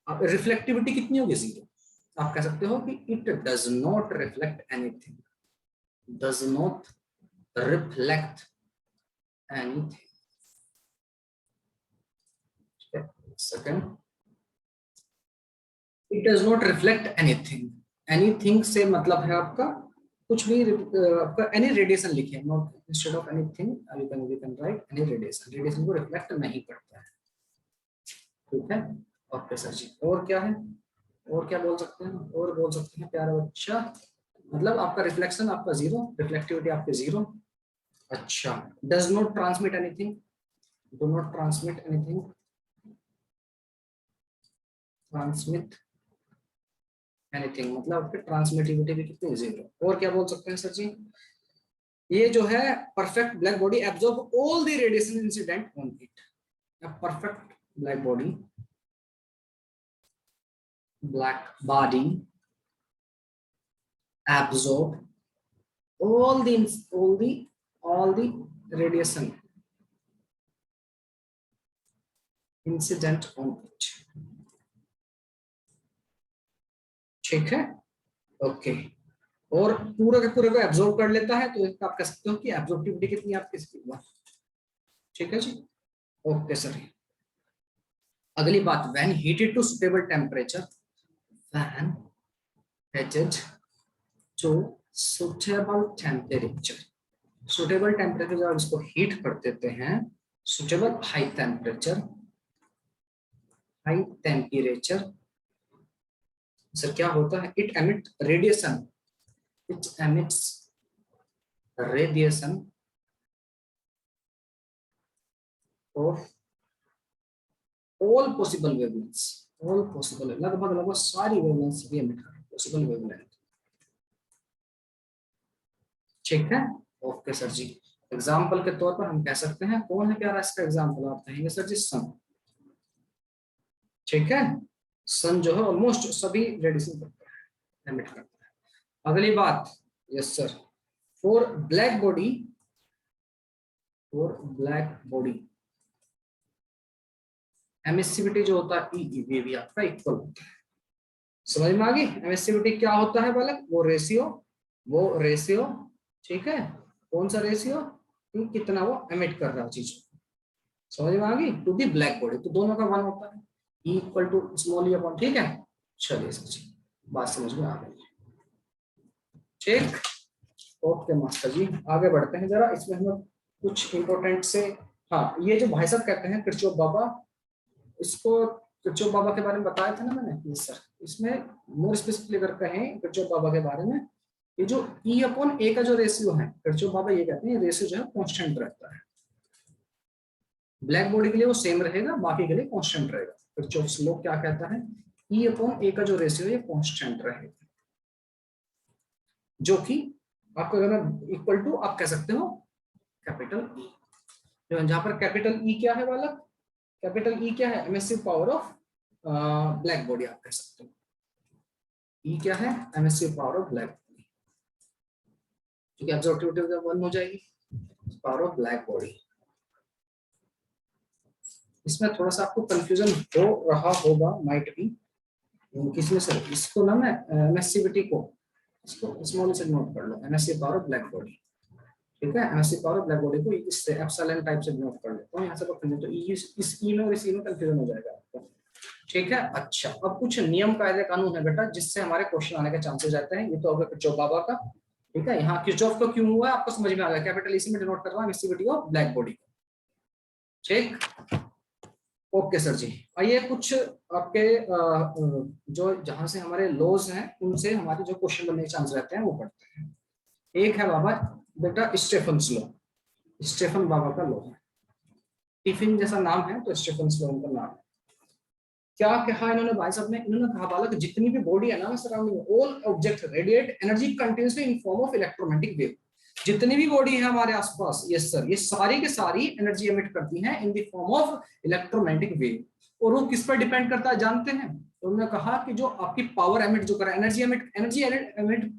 रिफ्लेक्टिविटी कितनी होगी? 0। आप कह सकते हो कि it does not reflect anything, does not reflect anything. Second, it does not reflect anything. Anything से मतलब है आपका कुछ भी, आपका एनी रेडिएशन लिखे, not instead of anything you can write any radiation. Radiation को रिफ्लेक्ट नहीं करता है। ठीक है, ओके सर जी। और क्या है, और क्या बोल सकते हैं? और बोल सकते हैं प्यारा बच्चा, मतलब आपका रिफ्लेक्शन आपका 0, रिफ्लेक्टिविटी आपके 0। अच्छा, does not transmit anything, do not transmit anything, transmit anything मतलब आपकी ट्रांसमिटिविटी भी कितनी? 0। और क्या बोल सकते हैं सर जी? ये जो है perfect black body absorb all the radiation incident on it. Perfect black body, black body absorb all the radiation incident on it। ठीक है, ओके। और पूरे के पूरे को एब्जॉर्ब कर लेता है, तो आप कह सकते हो कि एब्जॉर्बिविटी कितनी है आपकी? ठीक है जी, ओके सर। अगली बात, when heated to suitable temperature, when heated to suitable temperature, suitable temperature जब इसको हीट कर देते हैं, सुटेबल हाई टेम्परेचर सर क्या होता है? It emit radiation, it emits radiation of all possible wavelengths, all possible, लगभग लगभग सारी वेवलेंथ्स भी एमिट कर पॉसिबल वेवलेंथ। ठीक है, ओके सर जी। एग्जाम्पल के तौर पर हम कह सकते हैं, कौन है प्यारा इसका एग्जाम्पल? आप कहेंगे सर जी सन। ठीक है, सन जो है ऑलमोस्ट सभी रेडिएशन करता है, एमिट करता है। अगली बात, yes sir, for black body, for black body emissivity जो होता है ई भी आपका इक्वल होता है। समझ में आ गई? एमिसिविटी क्या होता है बालक? वो रेशियो, ठीक है, कौन सा रेशियो? कितना वो एमिट कर रहा है चीज। समझ में आ गई, टू दी ब्लैक बॉडी, तो दोनों का 1 होता है, E equal to small E upon, ठीक है। चलिए सर, बात समझ में आ गई, ठीक। ओके मास्टर जी, आगे बढ़ते हैं जरा, इसमें हम लोग कुछ इंपॉर्टेंट से, हाँ ये जो भाई साहब कहते हैं किरचॉफ बाबा, इसको किरचॉफ बाबा के बारे में बताया था ना मैंने, यस सर। इसमें मोर स्पेसिफिकली अगर कहें किरचॉफ बाबा के बारे में, ये जो E अपॉन A का जो रेशियो है, किरचॉफ बाबा ये कहते हैं रेशियो जो है कांस्टेंट रहता है। ब्लैक बॉडी के लिए वो सेम रहेगा, बाकी के लिए कांस्टेंट रहेगा। किरचॉफ लॉ क्या कहता है, E अपॉन A का जो रेशियो है ये कांस्टेंट रहेगा, जो कि आपको अगर इक्वल टू आप कह सकते हो कैपिटल E, जहां पर कैपिटल E क्या है बालक, कैपिटल E क्या है, emissive power of black body आप कह सकते हो। E क्या है, emissive power of black body, ठीक है, एब्सॉल्यूट 1 हो जाएगी, पावर ऑफ ब्लैक बॉडी। इसमें थोड़ा सा आपको कंफ्यूजन हो रहा होगा, माइट बी, किसमें सर, इसको ना मैं एमएससीबीटी को इसको स्मॉल से नोट कर लो, emissive power of black body, ठीक है। Emissive power of black body को इससे एप्सिलॉन टाइप से नोट कर लेता हूं, यहां से तो इस ई में और इस ई में कंफ्यूजन हो जाएगा आपको, ठीक है। अच्छा, अब कुछ नियम कायदे कानून है बेटा जिससे हमारे क्वेश्चन आने के चांसेस रहते हैं। ये तो होगा किरचॉफ बाबा का, ठीक है। यहाँ किरचॉफ का क्यों हुआ है आपको समझ में आ गया, कैपिटल इसी में डिनोट कर रहा हूं एमएससीबीटी ऑफ ब्लैक बॉडी, ठीक। ओके सर जी, आइए कुछ आपके जो जहां से हमारे लॉज हैं उनसे हमारे जो क्वेश्चन बनने के चांस रहते हैं वो पढ़ते हैं। एक है बाबा बेटा स्टेफन्स लॉ, स्टेफन बाबा का लॉ है, टिफिन जैसा नाम है तो स्टेफन्स लॉ उनका नाम है। क्या कहा इन्होंने भाई साहब ने, इन्होंने कहा बालक जितनी भी बॉडी है ना surrounding, all object radiate energy continuously in form of electromagnetic wave. जितनी भी बॉडी है हमारे आसपास, यस सर, ये सारी के सारी एनर्जी एमिट करती हैं in the form of electromagnetic wave. और वो किस पर डिपेंड करता है जानते हैं, तो उन्होंने कहा कि जो आपकी पावर एमिट जो कर रहा है, energy emit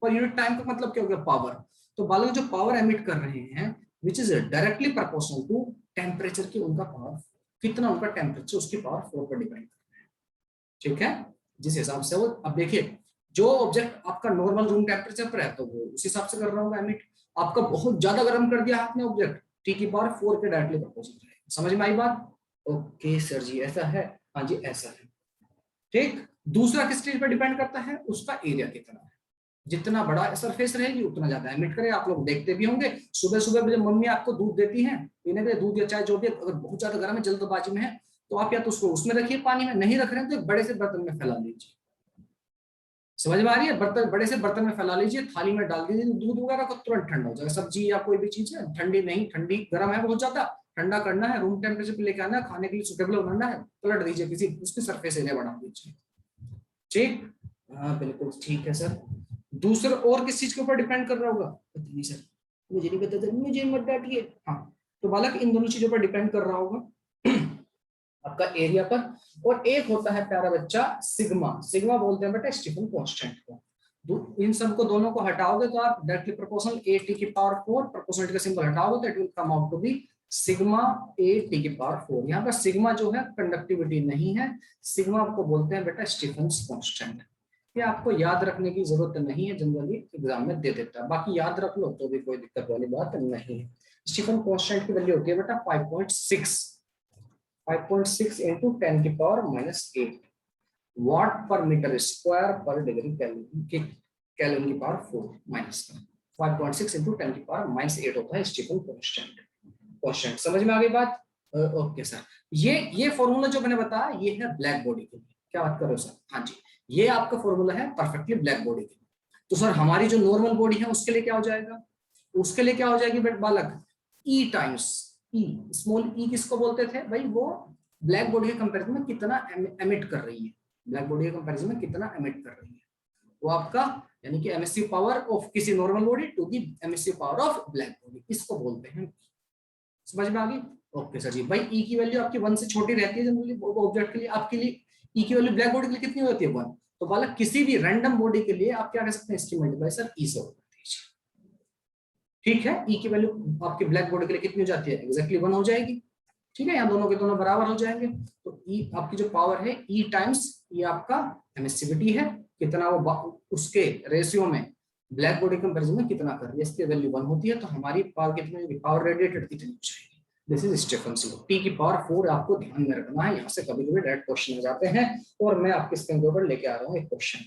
per unit time का मतलब क्या हो गया, पावर। तो बालक जो पावर एमिट कर रहे हैं which is directly proportional to temperature की, उनका पावर कितना, उनका टेम्परेचर उसकी पावर 4 पर डिपेंड करता है, ठीक है। जिस हिसाब से वो, अब देखिए जो ऑब्जेक्ट आपका नॉर्मल रूम टेम्परेचर पर है तो वो उस हिसाब से कर रहा होगा एमिट, आपका बहुत ज्यादा गर्म कर दिया आपने ऑब्जेक्ट, टी की पावर 4 के डायरेक्टली प्रोपोर्शनल है। समझ में आई बात, ओके सर जी, ऐसा है, हाँ जी ऐसा है, ठीक। दूसरा किस चीज पर डिपेंड करता है, उसका एरिया कितना है, जितना बड़ा सरफेस रहेगी उतना ज्यादा एमिट करे। आप लोग देखते भी होंगे सुबह सुबह जब मम्मी आपको दूध देती है पीने के लिए, दूध या चाय जो भी, अगर बहुत ज्यादा गर्म है जल्दबाजी में है तो आप या तो उसको उसमें रखिए पानी में, नहीं रख रहे हैं तो एक बड़े से बर्तन में फैला लीजिए। समझ में आ रही है, बर्तन बड़े से बर्तन में फैला लीजिए, थाली में डाल दीजिए, दूध वगैरह को तुरंत ठंडा हो जाएगा। सब्जी या कोई भी चीज है ठंडी नहीं, ठंडी गर्म है बहुत ज्यादा, ठंडा करना है, रूम टेम्परेचर पे लेके आना है, खाने के लिए सुटेबल बनाना है, पलट दीजिए, किसी उसकी सरफेस एरिया बढ़ा दीजिए, ठीक। हाँ बिल्कुल ठीक है सर। दूसरा और किस चीज के ऊपर डिपेंड कर रहा होगा, पता नहीं सर, मुझे नहीं पता, मुझे मत डांटिए। हाँ, तो बालक इन दोनों चीजों पर डिपेंड कर रहा होगा आपका एरिया पर। और एक होता है प्यारा बच्चा सिग्मा, सिग्मा बोलते हैं बेटा स्टीफन कांस्टेंट को। इन सबको दोनों को हटाओगे तो आप डायरेक्टली प्रोपोर्शनल ए टी की पावर 4, प्रोपोर्शनल का सिंबल हटाओगे तो it will come out to be sigma A T की पावर 4। यहाँ पर सिग्मा जो है कंडक्टिविटी नहीं है, सिग्मा आपको बोलते हैं बेटा स्टीफन कांस्टेंट। ये आपको याद रखने की जरूरत नहीं है, जनरली एग्जाम में दे देता है, बाकी याद रख लो तो भी कोई दिक्कत वाली बात नहीं है। स्टीफन कांस्टेंट की वैल्यू होती है बेटा 5.6 into 10 की पावर -8 वाट पर मीटर स्क्वायर पर डिग्री केल्विन की, केल्विन की पावर 4 माइनस 5.6 into 10 की पावर -8 होता है स्टीफन कांस्टेंट। समझ में आ गई बात, ओके सर। ये फॉर्मूला जो मैंने बताया ये है ब्लैक बॉडी के लिए, क्या बात कर रहे हो सर, हाँ जी ये आपका फॉर्मूला है परफेक्टली ब्लैक बॉडी के लिए। तो सर हमारी जो नॉर्मल बॉडी है उसके लिए क्या हो जाएगा, उसके लिए क्या हो जाएगी बेटा बालक, ई टाइम्स ई, स्मॉल ई किसको बोलते थे भाई, वो ब्लैक बॉडी के कंपैरिजन में कितना एमिट कर रही है, ब्लैक बॉडी के कंपैरिजन में कितना एमिट कर रही है, वो आपका यानी कि एमएससी पावर ऑफ किसी normal body to the emissive power of black body, इसको बोलते हैं। समझ में आ गई, ओके सर जी। भाई ई की वैल्यू आपकी 1 से छोटी रहती है जनरली ऑब्जेक्ट के लिए, आपके लिए ई की वैल्यू ब्लैक बॉडी के लिए कितनी होती है 1, तो बालक किसी भी रैंडम बॉडी के लिए आप क्या कह सकते हैं, इसकी मल्टीप्लाई सर ई से होती है, ठीक है। ई की वैल्यू आपकी ब्लैक बॉडी के लिए कितनी हो जाती है, एग्जैक्टली 1 हो जाएगी, ठीक है। यहाँ दोनों के दोनों बराबर हो जाएंगे, तो ई आपकी जो पावर है ई टाइम्स ये आपका एमिसिविटी है, कितना वो उसके रेशियो में ब्लैक बॉडी कंपैरिजन में कितना कर रही है, इसकी वैल्यू 1 होती है, तो हमारी पावर कितनी होगी, पावर रेडिएटेड कितनी हो जाएगी this is Stefan's law. T की पावर 4 आपको ध्यान में रखना है, यहाँ से कभी कभी डायरेक्ट क्वेश्चन आ जाते हैं, और मैं आपके स्क्रीन के ऊपर लेके आ रहा हूँ एक क्वेश्चन।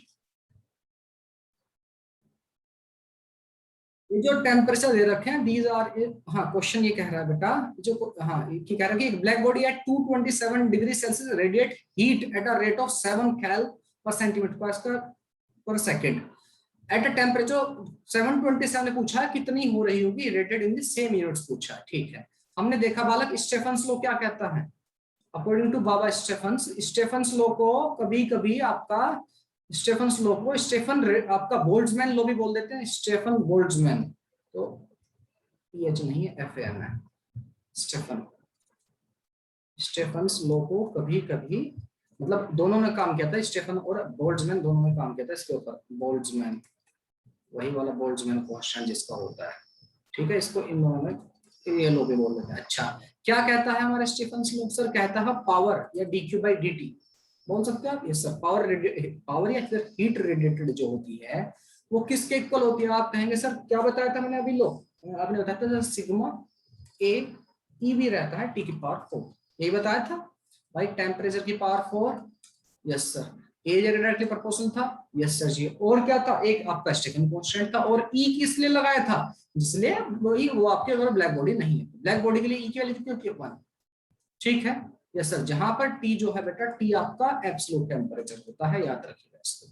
ये जो टेम्परेचर दे रखे हैं दीज आर, हाँ क्वेश्चन ये कह रहा है बेटा, जो हाँ ये कह रहा है कि black body at 227 degree Celsius radiate heat at a rate of 7 कैल पर सेंटीमीटर पर सेकेंड एट अ टेम्परेचर 727 पूछा है कितनी हो रही होगी rated in the same units पूछा है। ठीक है, हमने देखा बालक स्टेफन्स लॉ क्या कहता है, अकॉर्डिंग टू बाबा स्टेफन्स लॉ को कभी कभी आपका स्टेफन्स लॉ को आपका बोल्ट्जमैन लॉ भी बोल देते हैं, स्टेफन बोल्ट्जमैन, तो पीएच नहीं है एफएम है। स्टेफन्स लॉ को कभी कभी मतलब दोनों ने काम किया था, स्टेफन और बोल्ट्जमैन दोनों ने काम किया था इसके ऊपर। बोल्ट्जमैन वही वाला बोल्ट्जमैन क्वेश्चन जिसका होता है, ठीक है, इसको इन दोनों में ये लॉ भी बोल देते हैं। अच्छा, क्या कहता है हमारा स्टीफन्स लॉ सर, कहता है पावर या dq by dt, बोल सकते हैं आप ये सर। पावर या फिर हीट रेडिएटेड जो होती है वो किसके इक्वल होती है, आप कहेंगे सर क्या बताया था मैंने अभी लो, आपने बताया था सिग्मा ए ई भी रहता है टी की पावर 4, यही बताया था भाई। टेम्परेचर की पावर 4, यस सर। ए डायरेक्टली प्रोपोर्शनल था, यस सर जी। और क्या था, एक आपका स्टेफन कांस्टेंट था, और ई किस लिए लगाया था, जिसलिए वही वो आपके अगर ब्लैक बॉडी नहीं है, ब्लैक बॉडी के लिए ई की वैल्यू कितनी होती है 1, ठीक है, यस सर। जहां पर टी जो है बेटा, टी आपका एब्सोल्यूट टेम्परेचर होता है, याद रखिएगा इसको,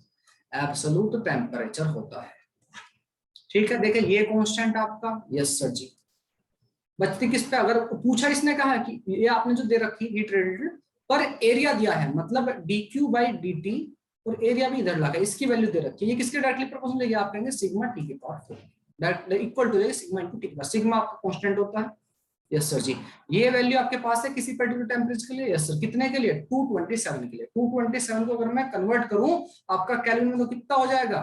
एब्सोल्यूट टेम्परेचर होता है, ठीक है। देखिए ये कांस्टेंट आपका, यस सर जी। बचती किस पे, अगर पूछा इसने कहा कि ये आपने जो दे रखी हीट रेडिएटेड पर एरिया दिया है, मतलब dq by dt, और एरिया भी इधर लगा, इसकी वैल्यू दे रखी है, ये किसके डायरेक्टली प्रोपोर्शनल है, आप कहेंगे सिग्मा टी की power 4 that equal to sigma into T की पावर, सिग्मा आपका कांस्टेंट होता है, यस सर जी। ये वैल्यू आपके पास है किसी पर्टिकुलर टेम्परेचर के लिए, यस सर। कितने के लिए, 227 के लिए। 227 को अगर मैं कन्वर्ट करूं आपका केल्विन में तो कितना हो जाएगा,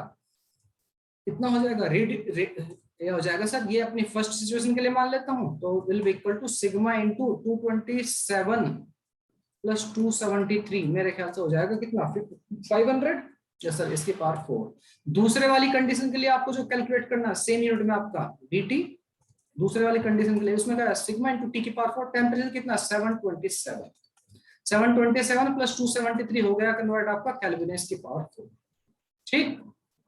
कितना हो जाएगा, ये हो जाएगा सर, ये अपनी फर्स्ट सिचुएशन के लिए मान लेता हूं, तो will be equal to sigma into 227 plus 273, मेरे ख्याल से हो जाएगा कितना 500, यस सर, इसकी पावर 4। दूसरे वाली कंडीशन के लिए आपको जो कैलकुलेट करना है सेम यूनिट में आपका dt, दूसरे वाली कंडीशन के लिए उसमें क्या है, सिग्मा इनटू टी की पावर 4, टेम्परेचर कितना 727, 727 प्लस 273 हो गया कन्वर्ट आपका केल्विन की पावर 4, ठीक।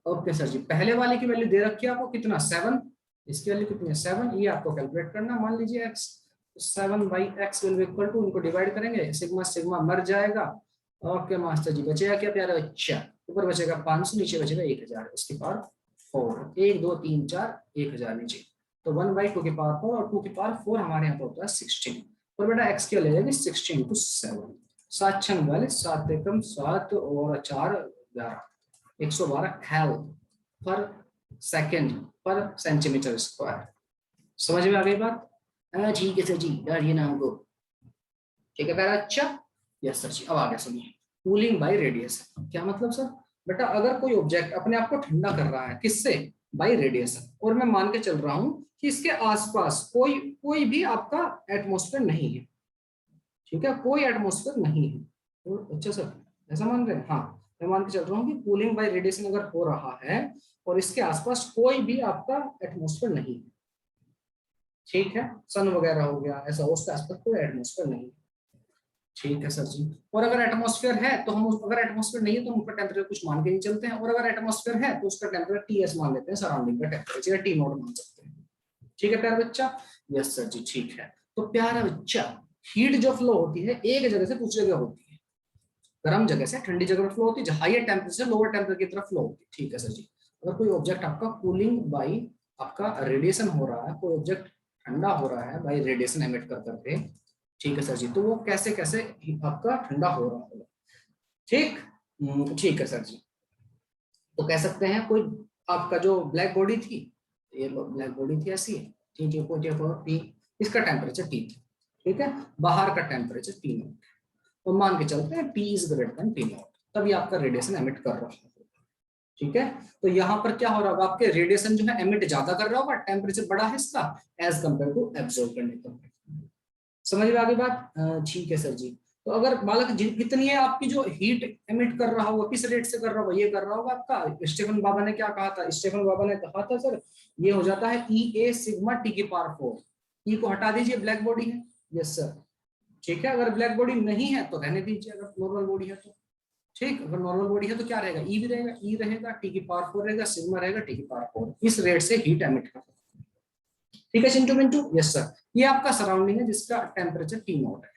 ओके सर जी, पहले वाले की वैल्यू दे रखी है आपको कितना 7, इसकी वैल्यू कितनी है 7, ये आपको कैलकुलेट करना, मान लीजिए x 7 by x will equal to, इनको डिवाइड करेंगे, सिग्मा सिग्मा मर जाएगा। ओके मास्टर जी, बचेगा क्या प्यारा बच्चा, ऊपर बचेगा 500, नीचे बचेगा 1000, इसकी पावर 4, 1 2 3 4 1000 नीचे, तो 1/2 की पावर 4, और 2 की पावर 4 हमारे यहाँ पर होता है 16, और बेटा x की ले जाएगी 16 इंटू 7, 7 6 42, 7 एकम 7 और 4 11, 112 कैल पर सेकेंड पर सेंटीमीटर स्क्वायर, समझ में आ गई बात, ठीक है सर जी, डालिए नाम को, ठीक है प्यारा अच्छा, यस सर जी। अब आगे सुनिए, कूलिंग बाय रेडिएशन, क्या मतलब सर, बेटा अगर कोई ऑब्जेक्ट अपने आप को ठंडा कर रहा है किससे, बाय रेडिएशन, और मैं मान के चल रहा हूं कि इसके आसपास कोई भी आपका एटमॉस्फेयर नहीं है, ठीक है, कोई एटमॉस्फेयर नहीं है, तो अच्छा सर ऐसा मान रहे हैं, हाँ मैं मान के चल रहा हूँ कि कूलिंग बाय रेडिएशन अगर हो रहा है और इसके आसपास कोई भी आपका एटमॉस्फेयर नहीं है, ठीक है, सन वगैरह हो गया ऐसा, उसके आसपास कोई एटमॉस्फेयर नहीं है, ठीक है सर जी। और अगर एटमॉस्फेयर है तो हम अगर एटमॉस्फेयर नहीं है तो हम उसका टेम्परेचर कुछ मान के नहीं चलते हैं, और अगर एटमॉस्फेयर है तो उसका टेम्परेचर टीएस मान लेते हैं, सराउंडिंग का टेम्परेचर टी नॉट मान सकते हैं, ठीक है प्यारा बच्चा, यस सर जी, ठीक है। तो प्यारा बच्चा, हीट जो फ्लो होती है एक जगह से दूसरी जगह होती है, गर्म जगह से ठंडी जगह पर फ्लो होती है, हाईयर टेम्परेचर लोअर टेम्परेचर की तरफ फ्लो होती है, ठीक है सर जी। अगर कोई ऑब्जेक्ट आपका कूलिंग बाई आपका रेडिएशन हो रहा है, कोई ऑब्जेक्ट ठंडा हो रहा है बाई रेडिएशन एमिट कर करके, ठीक है सर जी, तो वो कैसे कैसे आपका ठंडा हो रहा होगा, ठीक, ठीक है सर जी। तो कह सकते हैं कोई आपका जो ब्लैक बॉडी थी, ये ब्लैक बॉडी थी ऐसी, टी, इसका टेम्परेचर टी था, ठीक है, बाहर का टेम्परेचर टी नॉट, तो मान के चलते हैं T is greater than T not, तभी आपका रेडिएशन एमिट कर रहा है, ठीक है। तो यहाँ पर क्या हो रहा होगा, आपके रेडिएशन जो है एमिट ज्यादा कर रहा होगा, टेम्परेचर बड़ा है इसका एज कंपेयर टू एब्जॉर्ब करने का, समझ में आ गई बात, ठीक है सर जी। तो अगर बालक कितनी है आपकी जो हीट एमिट कर रहा होगा, किस रेट से कर रहा होगा, ये कर रहा होगा आपका, स्टीफन बाबा ने क्या कहा था, स्टीफन बाबा ने कहा था सर ये हो जाता है ई ए सिग्मा टी की पावर 4, ई को हटा दीजिए, ब्लैक बॉडी है, यस सर, ठीक है। अगर ब्लैक बॉडी नहीं है तो रहने दीजिए, अगर नॉर्मल बॉडी है तो ठीक। अगर नॉर्मल बॉडी है तो क्या रहेगा, ई भी रहेगा, ई रहेगा, टी की पावर 4 रहेगा, सिग्मा रहेगा, टी की पावर 4। इस रेट से हीट एमिट कर, ठीक है चिंटू मिंटू। यस सर, ये आपका सराउंडिंग है जिसका टेम्परेचर टी नॉट है,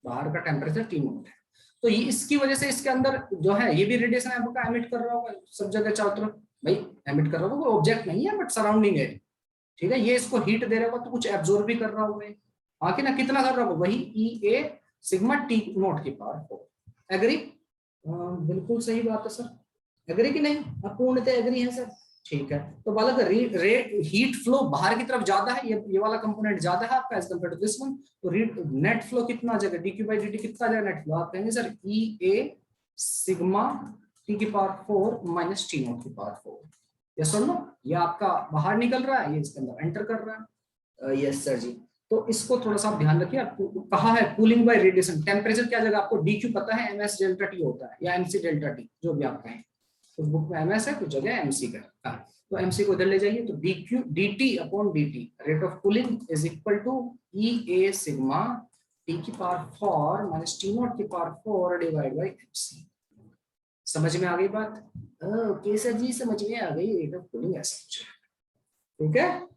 बाहर का टेम्परेचर टी नॉट है। तो ये इसकी वजह से इसके अंदर जो है ये भी रेडिएशन आपका एमिट कर रहा होगा सब जगह चारों तरफ, भाई एमिट कर रहा होगा, ऑब्जेक्ट नहीं है बट सराउंडिंग है, ठीक है। ये इसको हीट दे रहा होगा तो कुछ एब्जॉर्ब भी कर रहा होगा, हाँ कि ना, कितना कर रहा होगा, वही ई ए सिग्मा टी नॉट की पावर 4। एग्री? बिल्कुल सही बात है सर, एग्री कि नहीं? पूर्णतः एग्री है सर, ठीक है। तो बालक हीट फ्लो बाहर की तरफ ज्यादा है, ये वाला कंपोनेंट ज्यादा है आपका as compare to this one, तो नेट फ्लो कितना आ जाएगा, dq बाई dt कितना आ जाएगा नेट फ्लो, आप कहेंगे sir E A sigma T की पावर 4 माइनस टी नॉट की पावर 4। यस और नो? ये आपका बाहर निकल रहा है, ये इसके अंदर एंटर कर रहा है। Yes sir ji. तो इसको थोड़ा सा ध्यान रखिए, कहा है कूलिंग बाय रेडिएशन, टेम्परेचर क्या जगह आपको dq पता है, ms डेल्टा टी होता है या mc डेल्टा टी, जो भी आप कहें। तो बुक में ms है, कुछ जगह mc का, हाँ। तो mc को इधर ले जाइए, तो dq dt upon dt rate of cooling is equal to E A sigma T की पावर 4 माइनस टी नॉट की पावर 4 डिवाइड बाई mc। समझ में आ गई बात? ओके सर जी, समझ में आ गई, रेट ऑफ कूलिंग ऐसा कुछ है, ठीक है।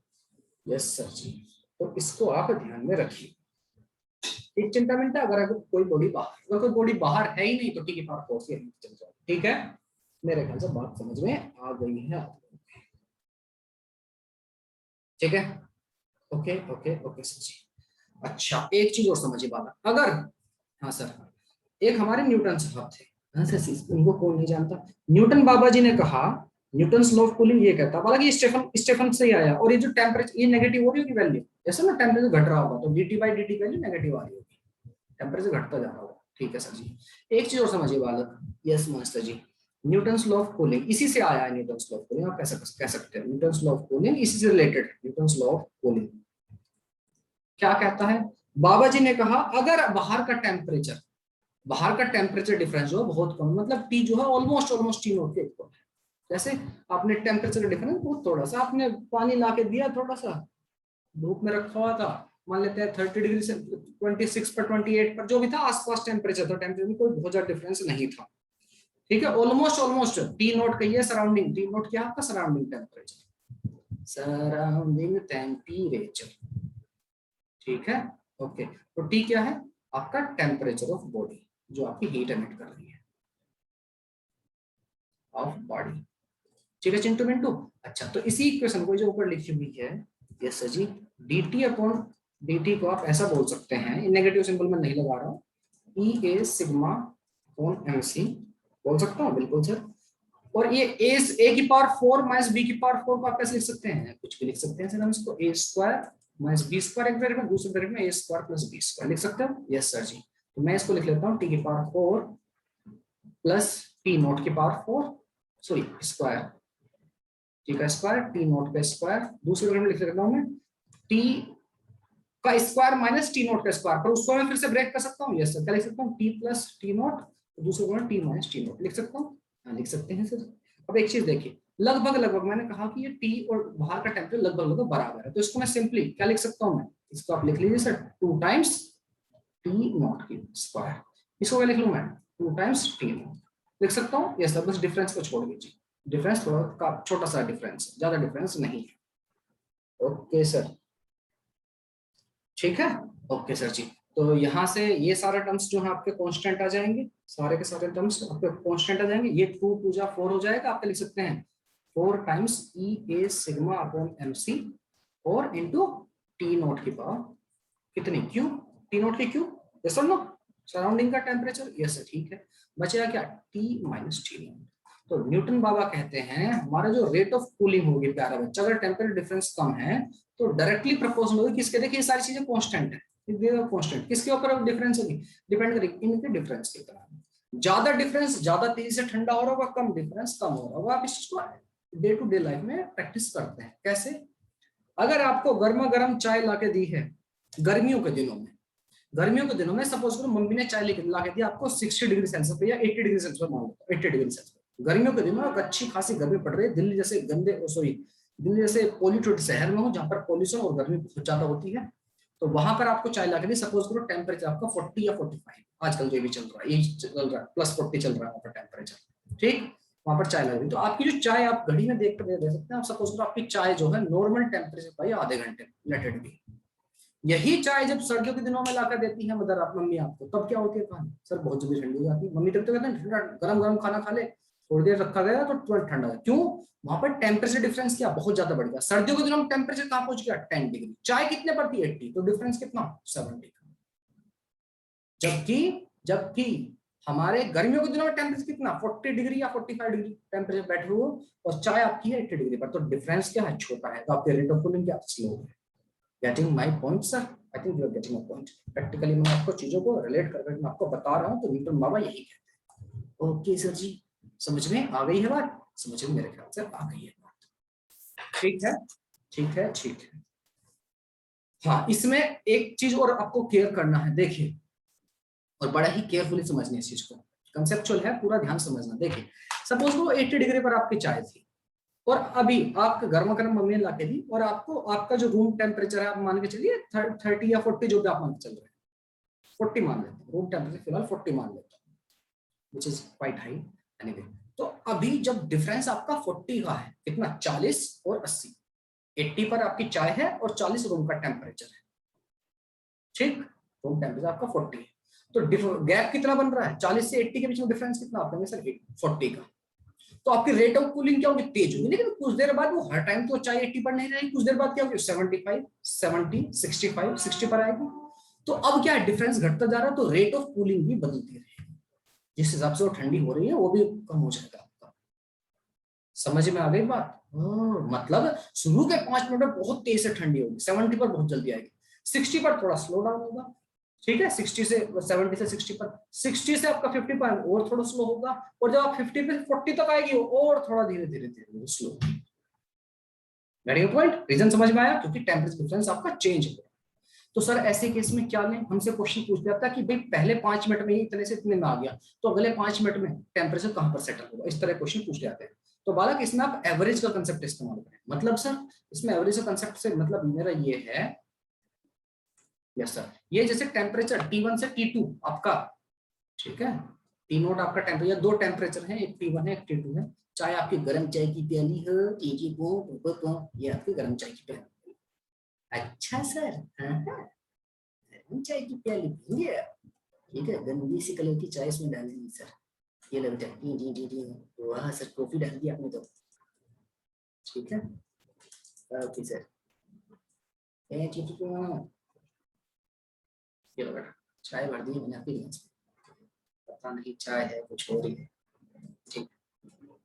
यस सर जी, तो इसको आप ध्यान में रखिए। एक चिंता मिनटा, अगर कोई बॉडी बाहर, अगर कोई बॉडी बाहर है ही नहीं तो टी की पावर 4 से चल जाओ, ठीक है। मेरे ख्याल से बात समझ में आ गई है, ठीक है। ओके ओके ओके सर जी। अच्छा, एक चीज और समझिए बात, अगर, हाँ सर, एक हमारे न्यूटन साहब थे, हाँ सर, उनको कौन नहीं जानता, न्यूटन बाबा जी ने कहा, न्यूटन लॉ ऑफ कूलिंग ये कहता, हालांकि ये स्टेफन स्टेफन से ही आया, और ये जो टेम्परेचर ये नेगेटिव हो रही होगी वैल्यू, जैसे ना टेम्परेचर घट रहा होगा तो dt by dt value negative आ रही होगी, टेम्परेचर घटता जा रहा होगा, ठीक है सर जी। एक चीज और समझिए बालक, yes master ji, Newton's law of cooling इसी से आया है, न्यूटन्स लॉ ऑफ कूलिंग आप कैसे कह सकते हैं, न्यूटन्स लॉ ऑफ कूलिंग इसी से रिलेटेड है। न्यूटन्स लॉ ऑफ कूलिंग क्या कहता है, बाबा जी ने कहा अगर बाहर का टेम्परेचर डिफरेंस जो है बहुत कम, मतलब टी जो है ऑलमोस्ट ऑलमोस्ट टी नॉट के इक्वल है, जैसे आपने टेम्परेचर का डिफरेंस बहुत थोड़ा सा, आपने पानी ला के दिया, थोड़ा सा धूप में रखा हुआ था, मान लेते हैं 30 डिग्री से 26 पर 28 पर जो भी था आसपास टेम्परेचर था, टेम्परेचर में कोई बहुत ज्यादा डिफरेंस नहीं था, ठीक है। ऑलमोस्ट ऑलमोस्ट टी नॉट कहिए, सराउंडिंग टी नॉट क्या आपका सराउंडिंग टेम्परेचर, सराउंडिंग टेम्परेचर, ठीक है। ओके, तो टी क्या है आपका टेम्परेचर ऑफ बॉडी, जो आपकी हीट एमिट कर रही है ऑफ बॉडी, ठीक है चिंटू मिंटू। अच्छा, तो इसी इक्वेशन को जो ऊपर लिखी हुई है, यस सर जी, dt अपॉन dt को आप ऐसा बोल सकते हैं, नेगेटिव सिंबल में नहीं लगा रहा हूँ, ई A sigma upon M C बोल सकता हूँ, बिल्कुल सर। और ये ए की पावर 4 माइनस बी की पावर 4 को आप कैसे लिख सकते हैं, कुछ भी लिख सकते हैं सर, हम इसको ए स्क्वायर माइनस बी स्क्वायर एक ब्रैकेट में, दूसरे ब्रैकेट में ए स्क्वायर प्लस बी स्क्वायर लिख सकते हो, यस सर जी। तो मैं इसको लिख लेता हूँ टी की पावर 4 प्लस टी नॉट की पावर 4 सॉरी स्क्वायर, टी का स्क्वायर टी नॉट का स्क्वायर, दूसरे ब्रैकेट में लिख लेता हूँ मैं टी का स्क्वायर माइनस टी नॉट का स्क्वायर, पर उसको मैं फिर से ब्रेक कर सकता हूँ, यस सर, क्या लिख सकता हूँ, टी प्लस टी नॉट, दूसरे bracket T minus T not लिख सकता हूँ, हाँ लिख सकते हैं सर। अब एक चीज देखिए, लगभग लगभग मैंने कहा कि ये टी और बाहर का टेम्परेचर लगभग लगभग बराबर है, तो इसको मैं सिंपली क्या लिख सकता हूँ, मैं इसको आप लिख लीजिए सर 2 टाइम्स टी नॉट की स्क्वायर, इसको क्या लिख लूँ मैं 2 टाइम्स टी नॉट लिख सकता हूँ, यस सर। बस डिफरेंस को छोड़ दीजिए, डिफरेंस थोड़ा छोटा सा डिफरेंस, ज्यादा डिफरेंस नहीं है, ओके सर, ठीक है। ओके सर जी, तो यहाँ से ये सारे टर्म्स जो है आपके कांस्टेंट आ जाएंगे, सारे के सारे टर्म्स आपके कांस्टेंट आ जाएंगे, ये 2 2 जा 4 हो जाएगा, आप लिख सकते हैं 4 times E A sigma upon M C और इंटू टी नॉट की पावर कितनी क्यू, टी नॉट की क्यू, यस और नो, सराउंडिंग का टेम्परेचर, यस ठीक है। बचेगा क्या, टी माइनस टी नॉट। तो न्यूटन बाबा कहते हैं हमारा जो रेट ऑफ कूलिंग होगी प्यारा बच्चा, अगर टेम्परेचर डिफरेंस कम है तो डायरेक्टली प्रोपोर्शनल होगी किसके, देखिए ये सारी चीजें कांस्टेंट है, कांस्टेंट किसके ऊपर डिफरेंस होगी, डिपेंड करेगी इनके डिफरेंस के ऊपर, ज्यादा डिफरेंस ज्यादा तेजी से ठंडा हो रहा होगा, कम डिफरेंस कम हो रहा होगा, आप इस चीज को डे टू डे लाइफ में प्रैक्टिस करते हैं, कैसे, अगर आपको गर्मा गर्म चाय ला के दी है गर्मियों के दिनों में, गर्मियों के दिनों में सपोज करो मम्मी ने चाय ला के दी आपको 60 डिग्री सेल्सियस पे या 80 डिग्री सेल्सियस पे, मान लो 80 डिग्री सेल्सियस, गर्मियों के दिनों में अच्छी खासी गर्मी पड़ रही है, दिल्ली जैसे गंदे सॉरी दिल्ली जैसे पॉल्यूटेड शहर में हो जहां पर पॉल्यूशन और गर्मी बहुत ज्यादा होती है, तो वहां पर आपको चाय ला के दी, सपोज करो टेम्परेचर आपका 40 या 45, आजकल जो भी चल रहा है, ये चल रहा है +40 चल रहा है वहां पर टेम्परेचर, ठीक, वहां पर चाय लग रही, तो आपकी जो चाय आप घड़ी में देख कर दे सकते हैं, आप सपोज करो आपकी चाय जो है नॉर्मल टेम्परेचर पर आधे घंटे लेट इट बी। यही चाय जब सर्दियों के दिनों में लाकर देती है मदर आप मम्मी आपको, तब क्या होती है कहानी, सर बहुत जल्दी ठंडी हो जाती है, मम्मी तब तो कहते हैं ठंडा गरम गरम खाना खा ले, थोड़ी देर रखा गया तो तुरंत ठंडा है, क्यों, वहां पर टेम्परेचर डिफरेंस क्या बहुत ज्यादा बढ़ गया। सर्दियों के दिनों में टेम्परेचर कहां पहुंच गया 10 डिग्री, चाय कितने पर थी 80, तो डिफरेंस कितना 70। जबकि जबकि हमारे गर्मियों के दिनों में टेम्परेचर कितना 40 डिग्री या 45 डिग्री टेम्परेचर बैठे हुए, और चाय आपकी है 80 डिग्री पर, तो डिफरेंस क्या है, छोटा है, तो आपके रेट ऑफ कूलिंग क्या स्लो है। Getting my point sir, I think you are getting my point. Practically मैं आपको चीजों को रिलेट करके मैं आपको बता रहा हूं, तो न्यूटन बाबा यही कहते हैं। ओके सर जी, समझ में आ गई है बात, समझ में मेरे ख्याल से आ गई है बात, ठीक है ठीक है ठीक है। हाँ, इसमें एक चीज और आपको केयर करना है, देखिए, और बड़ा ही केयरफुली समझनी है इस चीज को, कंसेप्चुअल है, पूरा ध्यान समझना। देखिए सपोज वो 80 डिग्री पर आपकी चाय थी, और अभी आपका गर्मा गर्म मम्मी ने लाके दी, और आपको आपका जो रूम टेम्परेचर है आप मान के चलिए 30 या 40 जो भी आप मान के चल रहे हैं, 40 मान लेते हैं, रूम टेम्परेचर फिलहाल 40 मान लेते हैं, which is quite high anyway. तो अभी जब डिफरेंस आपका 40 का है, कितना 40 और 80, 80 पर आपकी चाय है और 40 रूम का टेम्परेचर है, ठीक, रूम टेम्परेचर आपका 40 है, तो गैप कितना बन रहा है 40 से 80 के बीच में डिफरेंस कितना आप कहेंगे सर 40 का। तो आपकी रेट ऑफ कूलिंग क्या होगी, तेज होगी, लेकिन कुछ देर बाद वो हर टाइम तो चाय 80 पर नहीं रहेगी, कुछ देर बाद क्या होगी 75 70 65 60 पर आएगी। तो अब क्या डिफरेंस घटता जा रहा है, तो रेट ऑफ कूलिंग भी बदलती रहेगी, जिस हिसाब से वो ठंडी हो रही है वो भी कम हो जाएगा आपका। समझ में आ गई बात, मतलब शुरू के 5 मिनट में बहुत तेज से ठंडी होगी, 70 पर बहुत जल्दी आएगी, 60 पर थोड़ा स्लो डाउन होगा, ठीक है, 60 से 70 से 60 पर, 60 से आपका 50 पर और थोड़ा स्लो होगा, और जब आप 50 पे 40 तक आएगी और थोड़ा धीरे धीरे धीरे स्लो। पॉइंट, रीजन समझ में आया, क्योंकि टेम्परेचर डिफरेंस आपका चेंज हो। तो सर ऐसे केस में क्या लें, हमसे क्वेश्चन पूछ जाता है कि भाई पहले 5 मिनट में ही इतने से इतने में आ गया, तो अगले 5 मिनट में टेम्परेचर कहां पर सेटल होगा, इस तरह क्वेश्चन पूछ जाते हैं। तो बालक इसमें आप एवरेज का कंसेप्ट इस्तेमाल करें, मतलब सर इसमें एवरेज का कंसेप्ट से मतलब मेरा ये है, यस सर, ये जैसे टेम्परेचर T1 से T2 आपका, ठीक है, T0 आपका टेम्परेचर, दो टेम्परेचर है, एक T1 है एक T2 है, चाहे आपकी गर्म चाय की प्याली हो, चीची को, ये आपकी गर्म चाय की प्याली। अच्छा सर, गर्म चाय की प्याली पीएंगे, ठीक है, गंदी सी कलर की चाय इसमें डालेंगे सर, ये लो बेटा, वाह सर कॉफी डाल दी आपने तो, ठीक है, ओके सर, ये लो बेटा चाय भर दी मैंने आपकी गिलास में, पता नहीं चाय है कुछ और ही है, ठीक,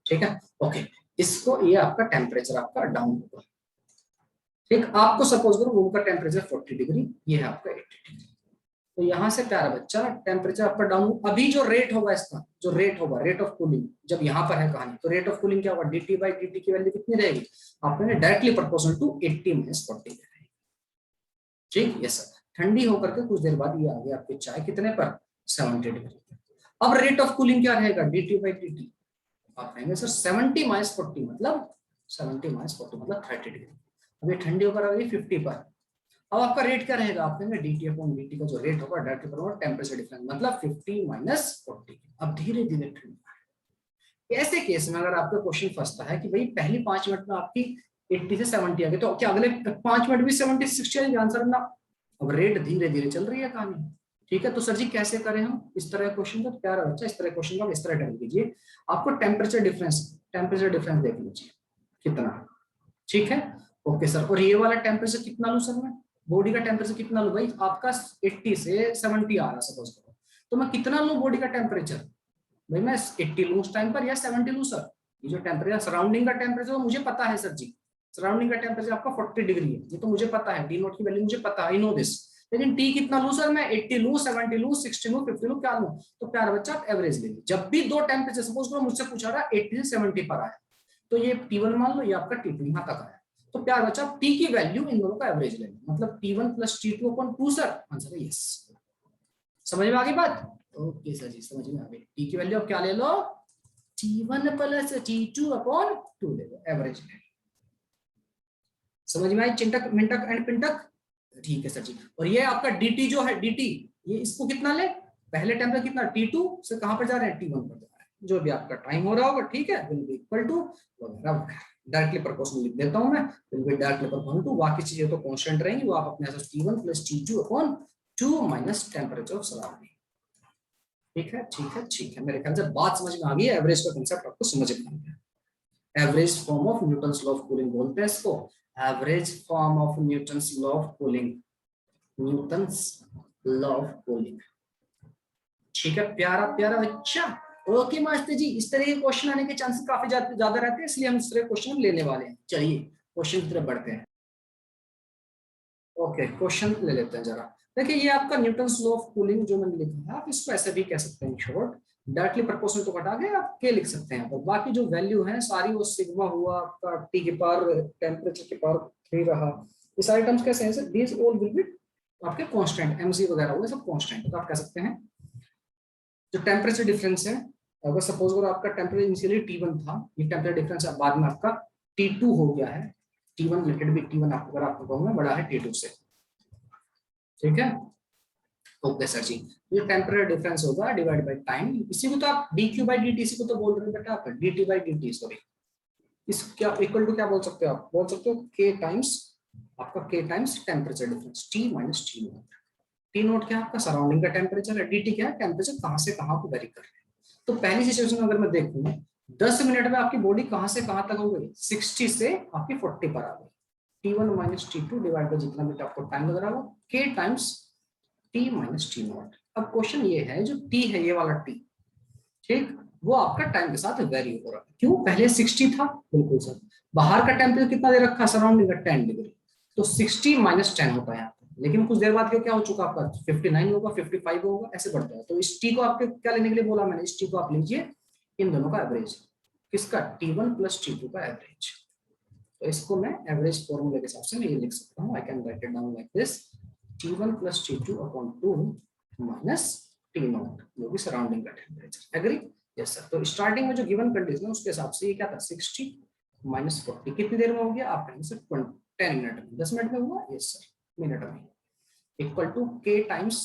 ठीक है, ओके, इसको ये आपका टेम्परेचर आपका डाउन होगा, ठीक, आपको सपोज करो रूम का टेम्परेचर 40 डिग्री, ये है आपका 80 डिग्री, तो यहाँ से प्यारा बच्चा टेम्परेचर आपका डाउन, अभी जो रेट होगा इसका, जो रेट होगा रेट ऑफ कूलिंग, जब यहाँ पर है कहानी, तो रेट ऑफ कूलिंग क्या होगा, dt/dt की वैल्यू कितनी रहेगी, आपने डायरेक्टली प्रोपोर्शनल टू 80 - 40 रहेगी, ठीक, यस सर, ठंडी होकर के कुछ देर बाद ये आ गया आपकी चाय कितने पर 70 डिग्री। अब रेट ऑफ कूलिंग क्या रहेगा dt/dt, आप कहेंगे सर 70 - 40 मतलब 70 - 40 मतलब 30 डिग्री, अब ये ठंडी होकर आ गई 50 पर, अब आपका रेट क्या रहेगा, आप कहेंगे dt/dt का जो रेट होगा डायरेक्टली बराबर टेम्परेचर डिफरेंस, मतलब 50 - 40, अब धीरे धीरे ठंडी। ऐसे केस में अगर आपका क्वेश्चन फंसता है कि भाई पहली 5 मिनट में आपकी 80 से 70 आ गई, तो क्या अगले 5 मिनट भी 70 से 60 आएंगे, आंसर ना, अब रेट धीरे धीरे चल रही है कहानी, ठीक है। तो सर जी कैसे करें हम इस तरह क्वेश्चन का, प्यारा बच्चा इस तरह क्वेश्चन का इस तरह अटेम्प्ट कीजिए, आपको टेम्परेचर डिफरेंस देख लीजिए कितना, ठीक है, ओके सर, और ये वाला टेम्परेचर कितना लूं सर मैं, बॉडी का टेम्परेचर कितना लूं भाई, आपका 80 से 70 आ रहा सपोज करो, तो मैं कितना लूं बॉडी का टेम्परेचर, भाई मैं 80 लूं उस टाइम पर या 70 लूं सर, ये जो टेम्परेचर सराउंडिंग का टेम्परेचर मुझे पता है सर जी, सराउंडिंग का टेम्परेचर आपका 40 डिग्री है, ये तो मुझे पता है, टी नोट की वैल्यू मुझे पता है, आई नो दिस, लेकिन टी कितना लूं सर मैं, 80 लूं 70 लूं 60 लूं 50 लूं, क्या लूं, तो प्यारा बच्चा आप एवरेज ले लीजिए, जब भी दो टेम्परेचर सपोज करो मुझसे पूछा रहा 80 से 70 पर आया, तो ये T1 मान लो, ये आपका T2 यहाँ तक आया, तो प्यार बच्चा T की वैल्यू इन दोनों का एवरेज ले लो, मतलब T1 + T2/2 सर, आंसर है यस। समझ में आ गई बात, ओके सर जी समझ में आ गई, T की वैल्यू अब क्या ले लो, T1 + T2/2 ले लो, एवरेज ले लो। समझ में आई चिंटक मिंटक एंड पिंटक, ठीक है सर जी। और ये आपका dt जो है dt, ये इसको कितना ले, पहले टेम्परेचर कितना T2 से कहां पर जा रहे हैं T1 पर जा रहे हैं, जो भी आपका टाइम हो रहा होगा, ठीक है, विल बी इक्वल टू वगैरह वगैरह, डायरेक्टली प्रोपोर्शनल लिख देता हूं मैं, will be directly proportional to, बाकी चीजें तो कांस्टेंट रहेंगी, वो आप अपने हिसाब से T1 plus T2 upon 2 minus temperature of surrounding. ठीक है ठीक है ठीक है, मेरे ख्याल से बात समझ में आ गई है, एवरेज का कांसेप्ट आपको समझ में आ गया। Average form of Newton's law of cooling बोलते हैं इसको, average form of Newton's law of cooling, Newton's law of cooling. ठीक है प्यारा प्यारा बच्चा। ओके मास्टर जी, इस तरह के क्वेश्चन आने के चांसेस काफी ज्यादा रहते हैं, इसलिए हम इस तरह के क्वेश्चन लेने वाले हैं। चलिए क्वेश्चन की तरफ बढ़ते हैं। ओके क्वेश्चन ले लेते हैं जरा। देखिए ये आपका न्यूटन्स लॉ ऑफ कूलिंग जो मैंने लिखा है, आप इसको ऐसे भी कह सकते हैं शॉर्ट, डायरेक्टली प्रोपोर्शनल तो हटा के आप के लिख सकते हैं, और बाकी जो वैल्यू है सारी वो सिग्मा हुआ आपका टी के पावर टेम्परेचर के पावर 3 रहा, ये सारे टर्म्स कैसे हैं, दीस ऑल विल बी आपके कांस्टेंट, एमसी वगैरह हुए सब कांस्टेंट, तो आप कह सकते हैं जो टेम्परेचर डिफरेंस है, अगर सपोज अगर आपका टेम्परेचर इनिशियली T1 था, ये टेम्परेचर डिफरेंस बाद में आपका T2 हो गया है, T1 लिटिल बिट T1 आपको अगर आपको कहूँ बड़ा है T2 से, ठीक है। ओके सर जी, ये टेम्परेचर डिफरेंस होगा डिवाइड बाय टाइम, इसी को तो आप dq बाय dt, इसी को तो बोल रहे हैं बेटा आप dt बाय dt, सॉरी इस क्या इक्वल टू क्या बोल सकते हो, आप बोल सकते हो k टाइम्स आपका k times temperature difference T minus T note. T note क्या है आपका सराउंडिंग का टेम्परेचर है, dt क्या है टेम्परेचर कहां से कहां को वेरी कर रहे हैं। तो पहली सिचुएशन में अगर मैं देखूं 10 मिनट में आपकी बॉडी कहां से कहां तक हो गई, 60 से आपकी 40 पर आ गई, T1 minus T2 divide by जितना भी आपको टाइम लग रहा हो k times T minus T not. अब क्वेश्चन ये है जो T है ये वाला T, ठीक, वो आपका टाइम के साथ वेरी हो रहा है, क्यों, पहले 60 था, बिल्कुल सर, बाहर का टेम्परेचर कितना दे रखा है सराउंडिंग का 10 डिग्री, तो 60 माइनस 10 होता है यहाँ पे, लेकिन कुछ देर बाद क्या हो चुका आपका 59 होगा 55 होगा ऐसे बढ़ता है, तो इस टी को आपके क्या लेने के लिए बोला मैंने, इस टी को आप लीजिए इन दोनों का एवरेज, किसका T1 प्लस T2 का एवरेज, तो इसको मैं एवरेज फॉर्मूले के हिसाब से मैं ये लिख सकता हूँ, I can write it down like this, T1 plus T2 upon 2 minus T not, जो भी सराउंडिंग का टेम्परेचर, एग्री, यस सर। तो स्टार्टिंग में जो गिवन कंडीशन है उसके हिसाब से ये क्या था 60 माइनस 40, कितनी देर में हो गया आप कहेंगे सर 10 मिनट में, 10 मिनट में हुआ, यस सर मिनट में, इक्वल टू k टाइम्स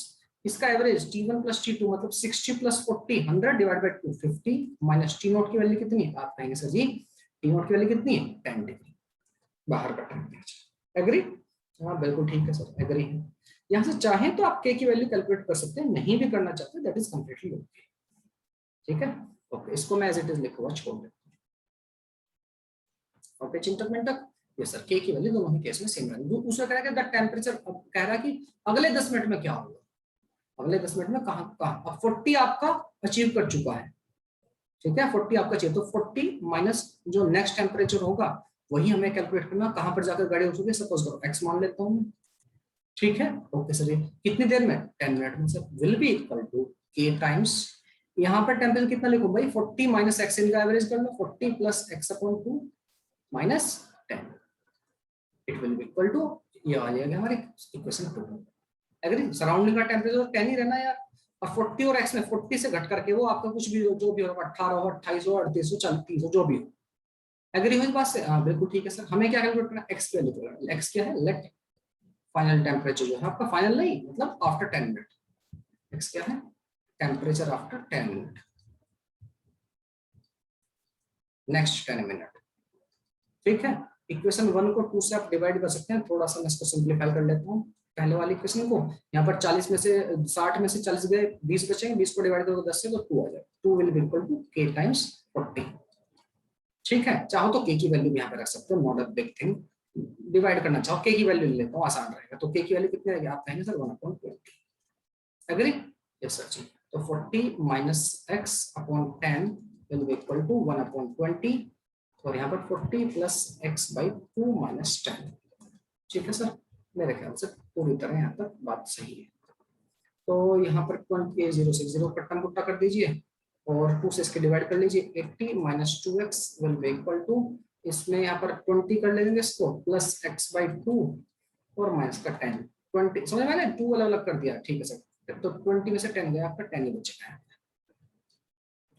इसका एवरेज T1 प्लस T2 मतलब 60 plus 40 100 divide by 2 50 minus T not की वैल्यू कितनी है, आप कहेंगे सर जी T नॉट की वैल्यू कितनी है 10 डिग्री बाहर का टेम्परेचर, एग्री, हाँ बिल्कुल ठीक है सर एग्री है। यहाँ से चाहे तो आप k की वैल्यू कैलकुलेट कर सकते हैं, नहीं भी करना चाहते दैट इज कंप्लीटली ओके, ठीक है। ओके इसको मैं एज इट इज लिखूंगा छोड़ देता हूं, ओके चिंतक मिंटक, ये सर k की वैल्यू दोनों ही केस में सेम रहेगी, उसने कह रहा है कि द टेम्परेचर, अब कह रहा है कि अगले 10 मिनट में क्या होगा, अगले 10 मिनट में कहां कहां, अब 40 आपका अचीव कर चुका है, ठीक है 40 आपका चाहिए, तो 40 माइनस जो नेक्स्ट टेम्परेचर होगा वही हमें कैलकुलेट करना, कहां पर जाकर गाड़ी उठोगे, सपोज करो x मान लेता हूं, ठीक है। ओके सर कितनी देर में 10 मिनट में, sir will be equal to k times, यहाँ पर टेम्परेचर कितना लिखो भाई 40 माइनस एक्स, इनका एवरेज कर लो 40 plus x upon 2 minus 10, it will be equal to, ये आ जाएगा हमारे इक्वेशन 2, एग्री, सराउंडिंग का टेम्परेचर 10 ही रहना यार, और 40 और x में 40 से घट करके वो आपका कुछ भी जो भी होगा 18 हो 28 हो 38 हो 34 हो जो भी हो, एग्री हो इस बात से, हाँ बिल्कुल ठीक है सर। हमें क्या कैलकुलेट करना है, x की वैल्यू करना है, x क्या है लेट फाइनल टेम्परेचर जो है आपका, फाइनल नहीं मतलब आफ्टर 10 मिनट, x क्या है temperature after 10 minute, next 10 minute, ठीक है। इक्वेशन 1 को 2 से आप डिवाइड कर सकते हैं, थोड़ा सा मैं इसको सिंप्लीफाई कर लेता हूँ पहले वाली इक्वेशन को, यहाँ पर 40 में से 60 में से 40 गए 20 बचेंगे, 20 को डिवाइड करो 10 से तो 2 आ जाए, 2 will be equal to k times 40, ठीक है। चाहो तो k की वैल्यू यहाँ पे रख सकते हो, not a big thing, divide करना चाहो k की वैल्यू ले लेता हूँ आसान रहेगा, तो k की वैल्यू कितनी रहेगी, आप कहेंगे sir 1/20, agree, yes sir ji. तो 40 minus x upon 10 will be equal to 1/20, और यहाँ पर 40 प्लस x बाई 2 माइनस 10, ठीक है सर, मेरे ख्याल से पूरी तरह यहाँ तक बात सही है। तो यहाँ पर 20 0 से 0 कट्टा मुट्टा कर दीजिए और 2 से इसके डिवाइड कर लीजिए, 80 minus 2x will be equal to, इसमें यहाँ पर 20 कर लेंगे इसको प्लस x बाई 2 और माइनस का 10, 20 समझ में आया, 2 अलग अलग कर दिया, ठीक है सर, तो 20 में से 10 गया आपका 10 ही बचेगा,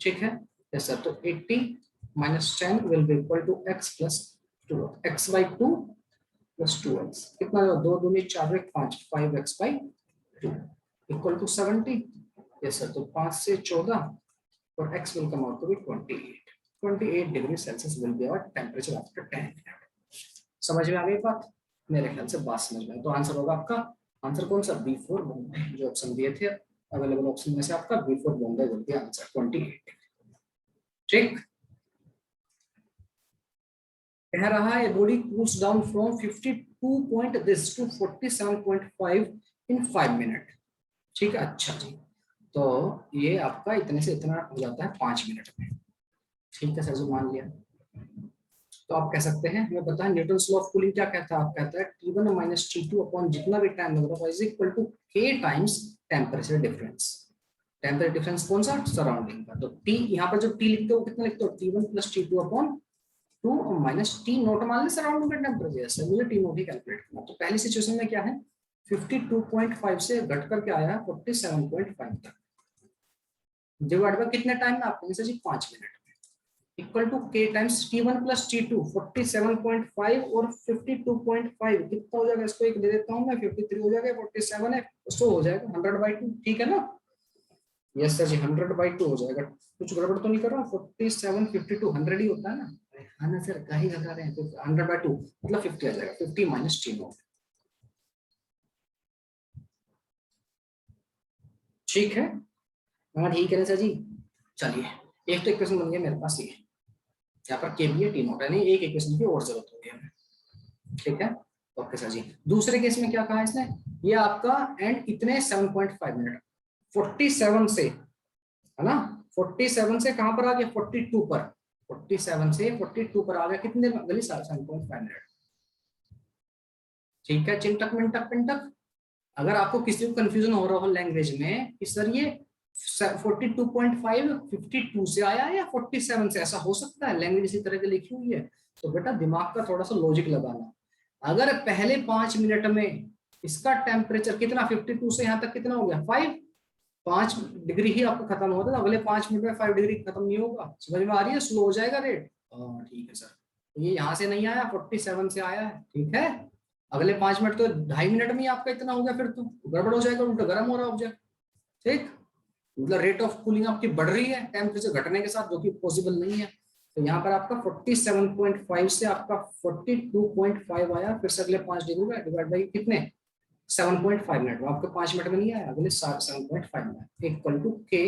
ठीक है यस सर। तो 80 minus 10 will be equal to x plus 2, x by 2 plus 2x कितना, 2 दूनी 4 1 5, 5x/2 equal to 70। Yes sir, तो 5 से 14 और x will come out to be 28 degree Celsius will be our temperature after 10 minute. समझ में आ गई बात? मेरे ख्याल से बात समझ में। तो आंसर होगा आपका, आंसर कौन सा, B4 बॉम्बे। जो ऑप्शन दिए थे अवेलेबल ऑप्शन में से आपका B4 Bombay will be answer 28। ठीक, कह रहा है body cools down from 52 point this to 47.5 in 5 minute. ठीक है, अच्छा जी, तो ये आपका इतने से इतना हो जाता है 5 मिनट में। ठीक है सर जी, मान लिया। तो आप कह सकते हैं, हमें पता है न्यूटन्स लॉ ऑफ कूलिंग क्या कहता है, आप कहता है T1 माइनस T2 अपॉन जितना भी टाइम लग रहा है is equal to K times temperature difference. Temperature difference कौन सा, सराउंडिंग का। तो T यहाँ पर जो T लिखते हो कितना लिखते हो, T1 प्लस T2 अपॉन 2 और माइनस T नोट मान लें सराउंडिंग का टेम्परेचर। सर मुझे T नोट ही कैलकुलेट करना। तो पहली सिचुएशन में क्या है, 52.5 से घट करके आया है 47.5 तक, डिवाइड बाय कितने टाइम में, आपको सर जी 5 मिनट में, equal to K times T1 plus T2 47.5 और 52.5 कितना हो जाएगा, इसको एक दे देता हूं मैं, 53 हो जाएगा, 47 है उसको हो जाएगा 100/2। ठीक है ना? यस सर जी, 100/2 हो जाएगा। कुछ गड़बड़ तो नहीं कर रहा हूँ? 47 52 100 ही होता है ना। हाँ ना सर, कहीं लगा रहे हैं, तो 100/2 मतलब 50 आ जाएगा, 50 माइनस T नोट। ठीक है, हाँ ठीक है ना सर जी। चलिए, एक तो इक्वेशन बन गया मेरे पास, ये यहाँ पर के बी है, टी नोट है, नहीं एक इक्वेशन की और जरूरत होगी हमें। ठीक है, ओके सर जी। दूसरे केस में क्या कहा इसने, ये आपका एंड इतने 7.5 मिनट, 47 से है ना, 47 से कहां पर आ गया, 42 पर, 47 से 42 पर आ गया, कितने देर में, गली 7.5 मिनट। ठीक है, चिंटक मिंटक पिंटक। अगर आपको किसी को कंफ्यूजन हो रहा हो लैंग्वेज में कि सर ये 42.5 52 से आया है या 47 से, ऐसा हो सकता है, लैंग्वेज इसी तरह की लिखी हुई है, तो बेटा दिमाग का थोड़ा सा लॉजिक लगाना। अगर पहले 5 मिनट में इसका टेम्परेचर कितना, 52 से यहाँ तक कितना हो गया 5 डिग्री ही आपको खत्म होता है, अगले 5 मिनट में 5 डिग्री खत्म नहीं होगा। समझ में आ रही है, स्लो हो जाएगा रेट। हाँ ठीक है सर, ये यहाँ से नहीं आया, 47 से आया है। ठीक है, अगले 5 मिनट तो 2.5 मिनट में ही आपका इतना हो गया, फिर तो गड़बड़ हो जाएगा, उल्टा गर्म हो रहा ऑब्जेक्ट। ठीक, मतलब रेट ऑफ कूलिंग आपकी बढ़ रही है टेम्परेचर घटने के साथ, जो कि पॉसिबल नहीं है। तो यहाँ पर आपका 47.5 से आपका 42.5 आया, फिर से अगले 5 डिग्री में डिवाइड बाई कितने, 7.5 मिनट में, आपके 5 मिनट में नहीं आया, अगले 7.5 मिनट इक्वल टू के।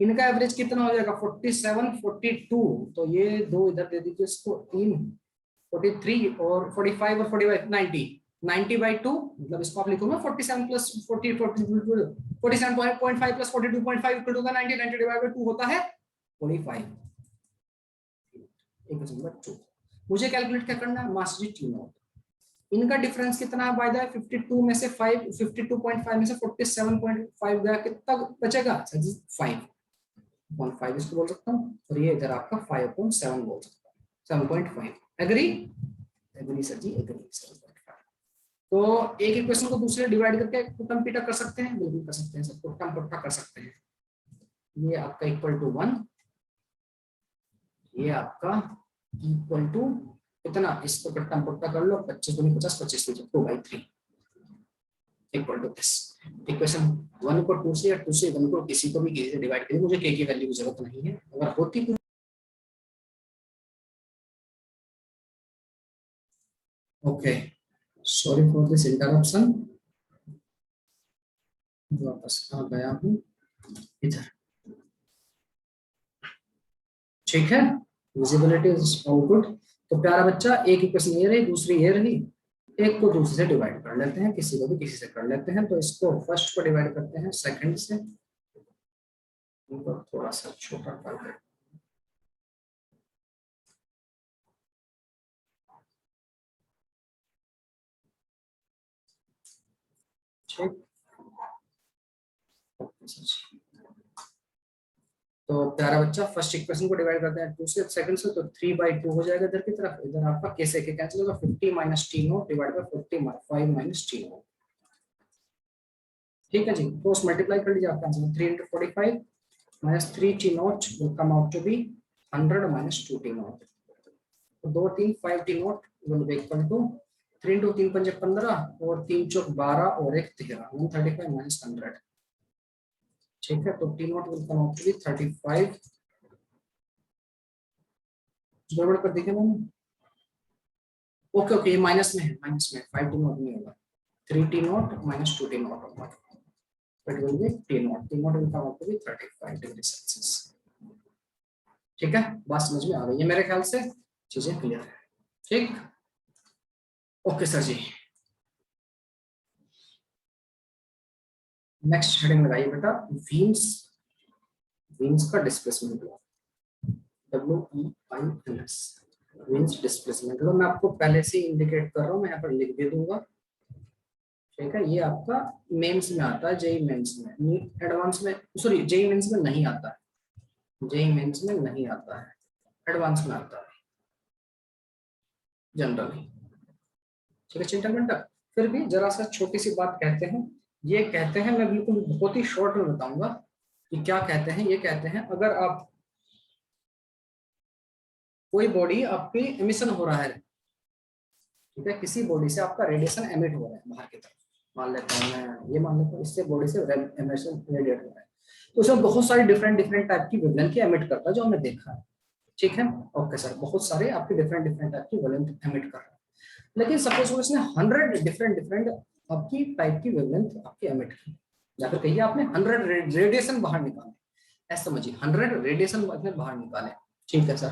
इनका एवरेज कितना हो जाएगा, 47 42, तो ये दो इधर दे दीजिए इसको, 43 और 45 और 45 90/2, मतलब इसको आप लिखोगे 47 plus 40 47.5 plus 42.5 equal to 90 divide by 2 होता है 45। मुझे कैलकुलेट क्या करना है, मास जी टी नॉट। इनका डिफरेंस कितना है बाय द वे, 52 में से 5, 52.5 में से 47.5 गया, कितना बचेगा सर जी, 5/5 इसको बोल सकता हूँ, और ये इधर आपका 5/7 बोल सकता हूँ, 7.5। एग्री? एग्री सर जी, एग्री। 7.5। तो एक इक्वेशन को दूसरे डिवाइड करके कुटम पीटा कर सकते हैं, बिल्कुल कर सकते हैं सर, कुटम पट्टा कर सकते हैं। ये आपका इक्वल टू 1, ये आपका इक्वल टू इतना, इसको कुटम पट्टा कर लो, 25 दूनी 50, 25 2/3 इक्वल टू दिस। इक्वेशन 1 को 2 से या 2 से 1 को किसी को भी किसी से डिवाइड करिए, मुझे के की वैल्यू की जरूरत नहीं है, अगर होती तो। Okay, sorry for this interruption, वापस आ गया हूँ इधर। ठीक है, विजिबिलिटी इज ऑल गुड। तो प्यारा बच्चा, एक इक्वेशन ये रही, दूसरी ये रही, एक को दूसरे से डिवाइड कर लेते हैं, किसी को भी किसी से कर लेते हैं। तो इसको फर्स्ट को डिवाइड करते हैं सेकंड से, इनको थोड़ा सा छोटा कर देते हैं। ठीक, तो प्यारा बच्चा फर्स्ट इक्वेशन को डिवाइड करते हैं 2 से, सेकंड से, तो 3/2 हो जाएगा इधर की तरफ, इधर आपका कैसे के कैंसिल होगा, 50 minus T naught divide by 45 minus T naught. ठीक है जी, क्रॉस मल्टीप्लाई कर लीजिए, आपका answer 3 × 45 minus 3 T naught will come out to be 100 minus 2 T naught. तो 2 3 5 T naught will be equal to 3 into 3 पंजे 15 और 3 चौक 12 और 1 13, 135 माइनस 100। ठीक है, तो T not will come out to be 35। गड़बड़ कर दिखे मैंने। ओके ओके, ये माइनस में है, माइनस में 5 टी नॉट नहीं होगा, 3 T not minus 2 T not होगा, it will be T not, T not will come out to be 35 degree Celsius. ठीक है, बात समझ में आ गई है मेरे ख्याल से, चीजें क्लियर है। ठीक, ओके सर जी। नेक्स्ट हेडिंग लगाइए बेटा, वीन्स, वीन्स का डिस्प्लेसमेंट लो, WEINS, वीन्स डिस्प्लेसमेंट लो। मैं आपको पहले से इंडिकेट कर रहा हूँ, मैं यहाँ पर लिख दे दूंगा। ठीक है, ये आपका मेंस में आता है, जेई मेंस में, एडवांस में, सॉरी जेई मेंस में नहीं आता है, जेई मेंस में नहीं आता है, एडवांस में आता है जनरली। ठीक है चिंटन तक, फिर भी जरा सा छोटी सी बात कहते हैं, ये कहते हैं, मैं बिल्कुल बहुत ही शॉर्ट में बताऊंगा कि क्या कहते हैं। ये कहते हैं अगर आप कोई बॉडी आपकी एमिशन हो रहा है, ठीक है, किसी बॉडी से आपका रेडिएशन एमिट हो रहा है बाहर की तरफ, मान लेता हूँ मैं, ये मान लेता हूँ इससे बॉडी से एमिशन रेडिएट हो रहा है, तो उसमें बहुत सारी डिफरेंट डिफरेंट टाइप की वेवलेंथ एमिट करता है जो हमने देखा है। ठीक है, ओके सर, बहुत सारे आपके डिफरेंट डिफरेंट टाइप की वेवलेंथ एमिट कर रहा है, लेकिन सपोज इसने 100 डिफरेंट डिफरेंट आपकी टाइप की वेवलेंथ आपकी एमिट की, या फिर कहिए आपने 100 रेडिएशन बाहर निकाले, ऐसा समझिए 100 रेडिएशन बाहर निकाले। ठीक है सर,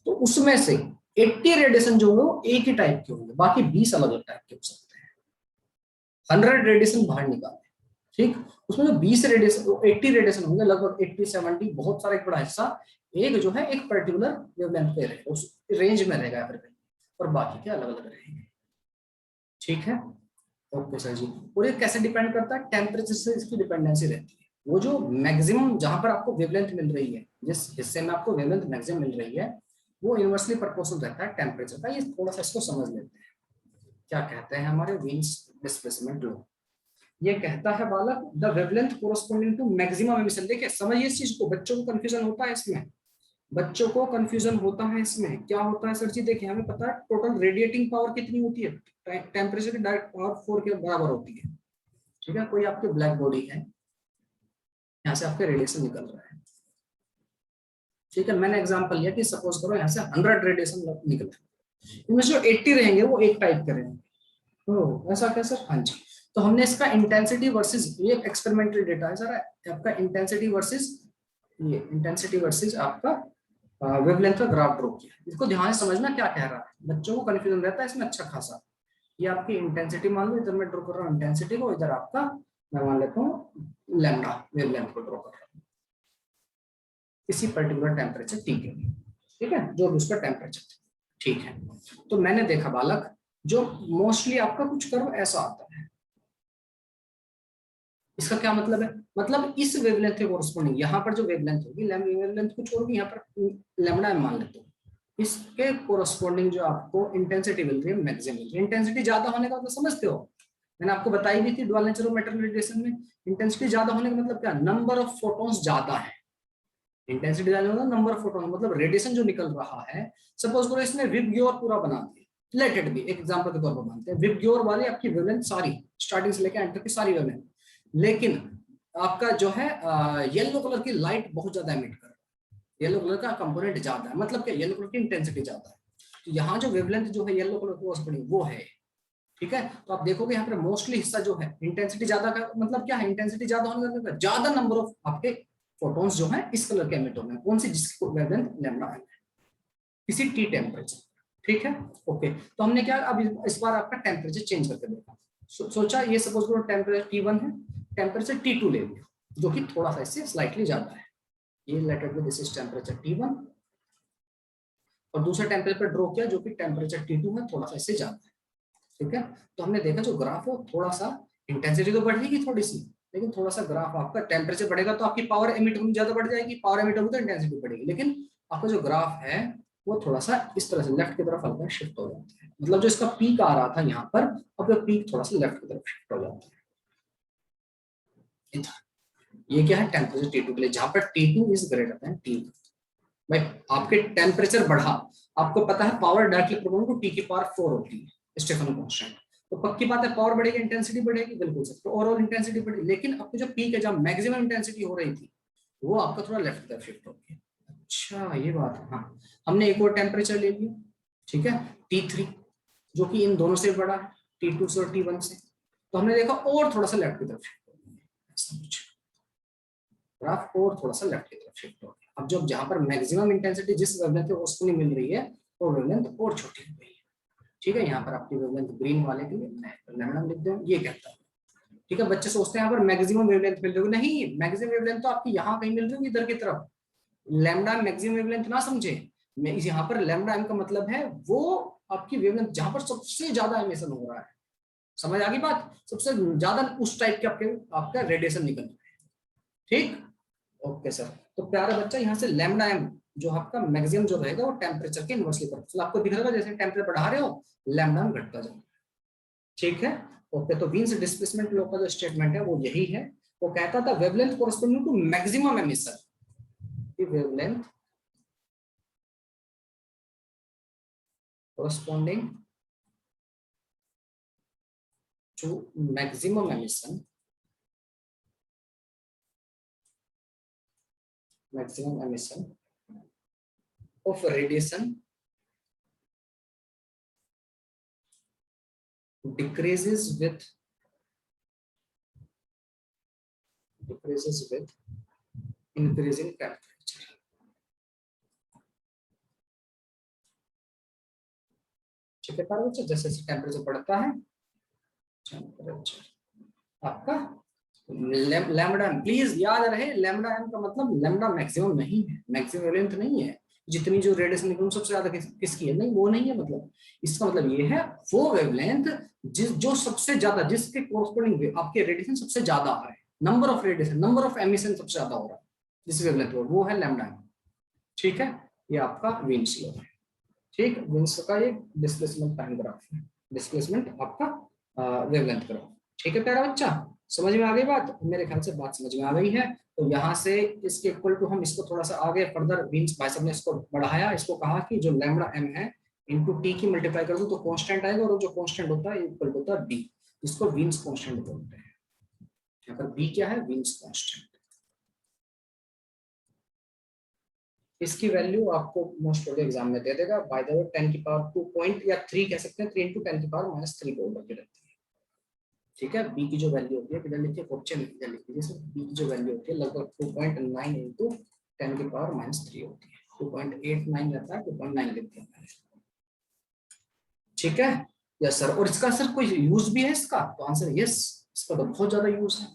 तो उसमें से 80 रेडिएशन जो होंगे वो एक ही टाइप के होंगे, बाकी 20 अलग अलग टाइप के हो सकते हैं। 100 रेडिएशन बाहर निकाले, ठीक, उसमें जो 20 रेडिएशन 80 रेडिएशन होंगे, लगभग 80-70, बहुत सारा एक बड़ा हिस्सा एक जो है एक पर्टिकुलर वेवलेंथ पे रहेगा, उस रेंज में रहेगा फिर, और बाकी के अलग अलग रहेंगे। ठीक है, ओके सर जी। और ये कैसे डिपेंड करता है, टेम्परेचर से इसकी डिपेंडेंसी रहती है। वो जो मैक्सिमम जहां पर आपको वेवलेंथ मिल रही है, जिस हिस्से में आपको वेवलेंथ मैक्सिमम मिल रही है, वो इनवर्सली प्रोपोर्शनल रहता है टेम्परेचर का। ये थोड़ा सा इसको समझ लेते हैं, क्या कहते हैं हमारे वीन्स डिस्प्लेसमेंट लॉ। ये कहता है बालक, the wavelength corresponding to maximum emission. देखिए समझिए इस चीज को, बच्चों को कंफ्यूजन होता है इसमें, बच्चों को कंफ्यूजन होता है इसमें। क्या होता है सर जी, देखिए हमें पता है टोटल रेडिएटिंग पावर कितनी होती है, टेम्परेचर की डायरेक्ट पावर 4 के बराबर होती है। ठीक है, कोई आपकी ब्लैक बॉडी है, यहाँ से आपके रेडिएशन निकल रहा है। ठीक है, मैंने एग्जांपल लिया कि सपोज करो यहाँ से 100 रेडिएशन निकल, इनमें से 80 रहेंगे वो एक टाइप के रहेंगे। तो ऐसा क्या सर, हाँ जी। तो हमने इसका इंटेंसिटी वर्सेस, ये एक्सपेरिमेंटल डेटा है सर, आपका इंटेंसिटी वर्सेस, ये इंटेंसिटी वर्सेस आपका वेवलेंथ का ग्राफ ड्रॉ किया। इसको ध्यान से समझना क्या कह रहा है, बच्चों को कंफ्यूजन रहता है इसमें अच्छा खासा। ये आपकी इंटेंसिटी मान लो, इधर मैं ड्रॉ कर रहा हूँ इंटेंसिटी को, इधर आपका मैं मान लेता हूँ लैम्डा वेवलेंथ को ड्रॉ कर रहा हूँ किसी पर्टिकुलर टेम्परेचर टी के लिए। ठीक है, जो भी उसका टेम्परेचर। ठीक है, तो मैंने देखा बालक, जो मोस्टली आपका कुछ कर्व ऐसा आता है। इसका क्या मतलब है, मतलब इस वेवलेंथ के कोरस्पोंडिंग यहाँ पर जो वेवलेंथ होगी, वेवलेंथ कुछ और भी, यहाँ पर लैम्डा मान लेते हो, इसके कोरस्पोंडिंग जो आपको इंटेंसिटी मिल रही है मैक्सिमम। इंटेंसिटी ज्यादा होने का मतलब समझते हो, मैंने आपको बताई भी थी dual nature of matter radiation में, इंटेंसिटी ज्यादा होने का मतलब क्या, नंबर ऑफ फोटॉन्स ज्यादा है। इंटेंसिटी ज्यादा मतलब नंबर ऑफ फोटॉन, मतलब रेडिएशन जो निकल रहा है। सपोज करो इसने विबग्योर पूरा बना दिया, लेट इट बी, एक एग्जांपल के तौर पर मानते हैं विबग्योर वाली आपकी वेवलेंथ सारी स्टार्टिंग से लेकर एंड तक की सारी वेवलेंथ, लेकिन आपका जो है येलो कलर की लाइट बहुत ज्यादा एमिट कर रहा है, येलो कलर का कंपोनेंट ज्यादा है, मतलब क्या, येलो कलर की इंटेंसिटी ज्यादा है। तो यहाँ जो वेवलेंथ जो है येलो कलर की वो है। ठीक है, तो आप देखोगे यहाँ पर मोस्टली हिस्सा जो है इंटेंसिटी ज्यादा का मतलब क्या है, इंटेंसिटी ज्यादा होने का मतलब ज्यादा नंबर ऑफ आपके फोटॉन्स जो है इस कलर के एमिट हो रहे हैं, कौन सी, जिसकी वेवलेंथ लैम्डा है, किसी टी टेम्परेचर। ठीक है, ओके। तो हमने क्या अब इस बार आपका टेम्परेचर चेंज करके देखा, सोचा ये सपोज करो टेम्परेचर T1 है, टेम्परेचर T2 ले लिया जो कि थोड़ा सा इससे स्लाइटली ज्यादा है, ये let it be this is temperature T1, और दूसरा टेम्परेचर ड्रॉ किया जो कि टेम्परेचर T2 है, थोड़ा सा इससे ज्यादा है। ठीक है, तो हमने देखा जो ग्राफ है थोड़ा सा, इंटेंसिटी तो बढ़ेगी थोड़ी सी, लेकिन थोड़ा सा ग्राफ आपका, टेम्परेचर बढ़ेगा तो आपकी पावर एमिट होनी ज्यादा बढ़ जाएगी, पावर एमिट होगी तो इंटेंसिटी बढ़ेगी, लेकिन आपका जो ग्राफ है वो थोड़ा सा इस तरह से लेफ्ट की तरफ हल्का शिफ्ट हो जाता है, मतलब जो इसका पीक आ रहा था यहाँ पर, अब वो पीक थोड़ा सा लेफ्ट की तरफ शिफ्ट हो जाता है। ये क्या है, टेम्परेचर T2 के लिए, जहां पर T2 is greater than T1। भाई आपके टेम्परेचर बढ़ा, आपको पता है power directly proportional to T की पावर 4 होती है, स्टेफन कांस्टेंट। तो पक्की बात है पावर बढ़ेगी इंटेंसिटी बढ़ेगी, बिल्कुल सर। तो ओवरऑल इंटेंसिटी बढ़ी, लेकिन आपकी जो पीक है जब मैक्सिमम इंटेंसिटी हो रही थी वो आपका थोड़ा लेफ्ट की तरफ शिफ्ट हो गया। अच्छा ये बात है। हाँ, हमने एक और टेम्परेचर ले लिया, ठीक है, T3, जो कि इन दोनों से बड़ा है, T2 से और T1 से। तो हमने देखा और थोड़ा सा लेफ्ट की तरफ शिफ्ट हो गया, ग्राफ और थोड़ा सा लेफ्ट की तरफ शिफ्ट हो गया। अब जब जहां पर मैक्सिमम इंटेंसिटी जिस वेवलेंथ पे उसको नहीं मिल रही है वो वेवलेंथ और छोटी हो गई है, ठीक है। यहाँ पर आपकी वेवलेंथ ग्रीन वाले के लिए लैम्डा लिख दो, ये कहता है, ठीक है। बच्चे सोचते हैं यहाँ पर मैक्सिमम वेवलेंथ मिल रही होगी, नहीं, मैक्सिमम वेवलेंथ तो आपकी यहाँ कहीं मिल रही होगी इधर की तरफ। लैम्डा मैक्सिमम वेवलेंथ ना समझे, मैं इस यहाँ पर लैम्डा एम का मतलब है वो आपकी वेवलेंथ जहां पर सबसे ज्यादा एमिशन हो रहा है, समझ आ गई बात, सबसे ज्यादा उस टाइप के आपका रेडिएशन निकल रहा है, ठीक। Okay sir. तो प्यारा बच्चा यहाँ से लैम्डा एम जो आपका मैक्सिमम जो रहेगा वो टेम्परेचर के इनवर्सली प्रोपोर्शनल आपको दिख रहा है, जैसे टेम्परेचर बढ़ा रहे हो लैम्डा एम घटता जाएगा, ठीक है। ओके, तो वीन्स डिस्प्लेसमेंट लॉ का जो स्टेटमेंट है वो यही है, वो कहता था wavelength corresponding to maximum emission, wavelength corresponding to maximum emission, maximum emission of radiation decreases with increasing temperature, ठीक है प्यारे बच्चे। जैसे जैसे टेम्परेचर बढ़ता है टेम्परेचर आपका लैम्डा एम, प्लीज याद रहे लैम्डा एम का मतलब लैम्डा मैक्सिमम नहीं है, मैक्सिमम वेवलेंथ नहीं है, जितनी जो रेडिएशन निकल सबसे ज्यादा किसकी है, नहीं वो नहीं है। मतलब इसका मतलब ये है वो वेवलेंथ जिस जो सबसे ज्यादा जिसके कोरस्पोंडिंग आपके रेडिएशन सबसे ज्यादा आ रहे हैं, number of radiation, number of emission सबसे ज्यादा हो रहा है जिस वेवलेंथ पर, वो है लैम्डा एम, ठीक है। ये आपका वीन्स लॉ है, ठीक। वीन्स का ये डिस्प्लेसमेंट टाइम ग्राफ है, डिस्प्लेसमेंट आपका वेवलेंथ ग्राफ, ठीक है प्यारा बच्चा। समझ में आ गई बात, मेरे ख्याल से बात समझ में आ गई है। तो यहाँ से इसके इक्वल टू हम इसको थोड़ा सा आगे फर्दर वीन्स भाई साहब ने इसको बढ़ाया, इसको कहा कि जो लैम्डा एम है इनटू टी की मल्टीप्लाई कर दो तो कांस्टेंट आएगा, और जो कांस्टेंट होता है इक्वल होता है डी, इसको वीन्स कांस्टेंट बोलते हैं। यहाँ पर बी क्या है, वीन्स कांस्टेंट। इसकी वैल्यू आपको मोस्ट प्रोबेबली एग्जाम में दे देगा, बाय द वे 10 की पावर 2 पॉइंट या 3 कह सकते हैं, 3 into 10 की पावर -3 को ऊपर की रहती है, ठीक है। बी की जो वैल्यू होती है किधर लिखिए, क्वेश्चन में किधर लिखिए, जैसे बी की जो वैल्यू होती है लगभग 2.9 into 10 की पावर -3 होती है, 2.89 रहता है, 2.9 लिखते हैं, ठीक है। Yes sir. और इसका सर कोई यूज भी है इसका, तो आंसर यस, इसका तो बहुत ज्यादा यूज है।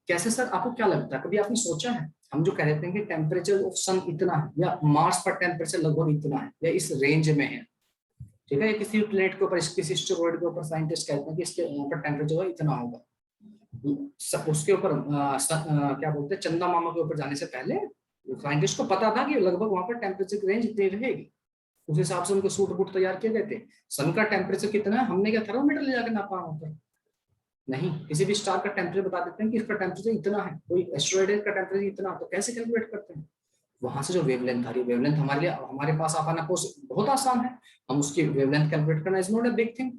कैसे सर, आपको क्या लगता है, कभी आपने सोचा है, हम जो कह रहे थे कि टेम्परेचर ऑफ सन इतना है या मार्स पर टेम्परेचर लगभग इतना है या इस रेंज में है, ठीक है। किसी प्लेनेट के ऊपर किसी एस्टेरॉइड के ऊपर साइंटिस्ट कहते हैं कि इसके यहाँ पर टेम्परेचर इतना होगा, उसके ऊपर क्या बोलते हैं चंदा मामा के ऊपर जाने से पहले साइंटिस्ट को पता था कि लगभग वहां पर टेम्परेचर की रेंज इतनी रहेगी, उस हिसाब से उनको सूट बूट तैयार किए गए थे। सन का टेम्परेचर कितना है, हमने क्या थर्मोमीटर ले जाकर नापा वहां पर, नहीं, किसी भी स्टार का टेम्परेचर बता देते हैं कि इसका टेम्परेचर इतना है, कोई एस्टेरॉइड का टेम्परेचर इतना, तो कैसे कैलकुलेट करते हैं, वहां से जो वेवलेंथ आ रही है, वेवलेंथ हमारे लिए हमारे पास आना बहुत आसान है, हम उसकी वेवलेंथ कैलकुलेट करना is not a big thing.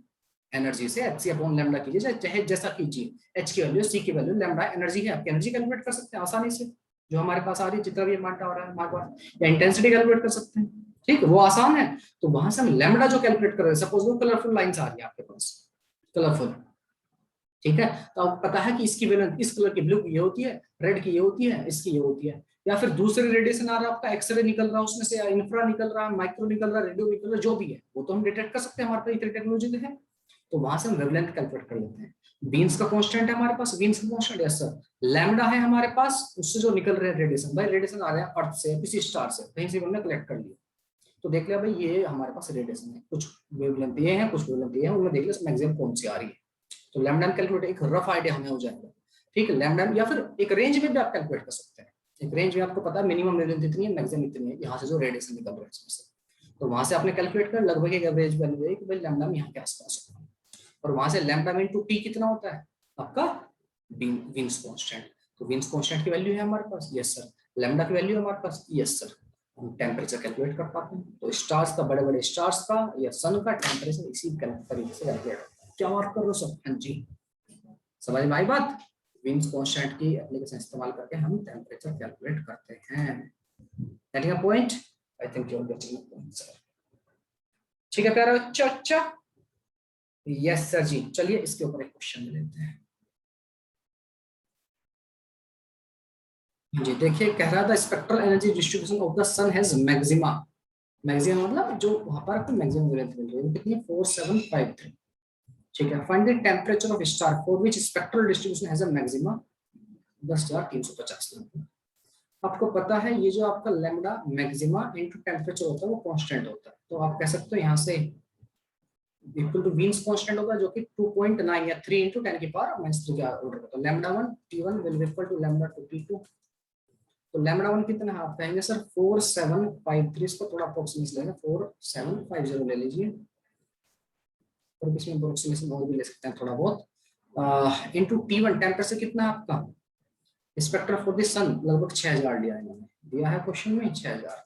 Energy से एच सी अपॉन लैम्डा कीजिए, चाहे जैसा कीजिए, एच की वैल्यू सी की वैल्यू लैम्डा एनर्जी है, आपकी एनर्जी कैलकुलेट कर सकते हैं आसानी से, जो हमारे पास आ रही है जितना भी अमाउंट आ रहा है हमारे पास, या इंटेंसिटी कैलकुलेट कर सकते हैं, ठीक, वो आसान है। तो वहां से हम लैम्डा जो कैलकुलेट कर रहे हैं, सपोज वो कलरफुल लाइंस आ रही है आपके पास, कलरफुल, ठीक है, तो आपको पता है कि इसकी वेवलेंथ इस कलर की ब्लू की ये होती है, रेड की ये होती है, इसकी ये होती है, या फिर दूसरे रेडिएशन आ रहा है आपका, एक्सरे निकल रहा है उसमें से, या इंफ्रा निकल रहा है, माइक्रो निकल रहा है, रेडियो निकल रहा है, जो भी है वो तो हम डिटेक्ट कर सकते हैं, हमारे पास इतनी टेक्नोलॉजी है, तो वहां से हम वेवलेंथ कैलकुलेट कर लेते हैं। वीन्स का कांस्टेंट है हमारे पास, वीन्स का कांस्टेंट, यस सर, लैम्डा है हमारे पास, उससे जो निकल रहे हैं रेडिएशन, भाई रेडिएशन आ रहे हैं अर्थ से, किसी स्टार से, कहीं से हमने कलेक्ट कर लिया, तो देख लिया भाई ये हमारे पास रेडिएशन है, कुछ वेवलेंथ ये है, कुछ वेवलेंथ ये है, उनमें देख लिया मैक्सिमम कौन सी आ रही है, तो लैम्डा कैलकुलेट एक रफ आइडिया हमें हो जाएगा, ठीक है। लैम्डा या फिर एक रेंज में भी आप कैलकुलेट कर सकते हैं, एक रेंज में आपको पता है मिनिमम वेवलेंथ इतनी है, मैक्सिमम इतनी है, यहाँ से जो रेडिएशन निकल रहा है इसमें से, तो वहां से आपने कैलकुलेट कर लगभग एक एवरेज वैल्यू है कि भाई लैम्डा यहाँ के आसपास होगा, और वहां से लैम्डा इनटू टी कितना होता है आपका वीन्स कांस्टेंट, तो वीन्स कांस्टेंट की वैल्यू है हमारे पास, यस सर, लैम्डा की वैल्यू है हमारे पास, यस सर, हम टेम्परेचर कैलकुलेट कर पाते हैं। तो स्टार्स का, बड़े बड़े स्टार्स का या सन का टेम्परेचर इसी तरीके से कैलकुलेट होता है। क्या बात कर रहे हो सब? हाँ जी, समझ में आई बात? विंस कांस्टेंट की एप्लीकेशन इस्तेमाल करके हम टेम्परेचर कैलकुलेट करते हैं। Getting a point? I think you are getting a point sir. ठीक है प्यारा बच्चा? अच्छा, यस सर जी। चलिए इसके ऊपर एक क्वेश्चन लेते हैं जी। देखिए, कह रहा था spectral energy distribution of the sun has maxima. Maximum मतलब जो वहां पर आपको मैक्सिमम वेवलेंथ मिल रही है कितनी? 4753। ठीक है। Find the temperature of star for which spectral distribution has a maxima 10,350। आपको पता है ये जो आपका लैम्डा मैक्सिमा इनटू टेंपरेचर होता है वो कांस्टेंट होता है। तो आप कह सकते हो यहाँ से इक्वल टू वीन्स कांस्टेंट होगा जो कि 2.9 या 3 into 10 की पावर माइनस 3 का ऑर्डर होता है। Lambda 1 T1 will equal to lambda 2 T2। तो लैम्डा 1 कितना है आप कहेंगे सर? 4753। इसको थोड़ा अप्रोक्सीमेशन लेंगे, 4750 ले लीजिए, और इसमें अप्रोक्सीमेशन और भी ले सकते हैं थोड़ा बहुत। इनटू T1 टेम्परेचर कितना है आपका? स्पेक्ट्रम फॉर द सन लगभग 6000 लिया है इन्होंने, दिया है क्वेश्चन में 6000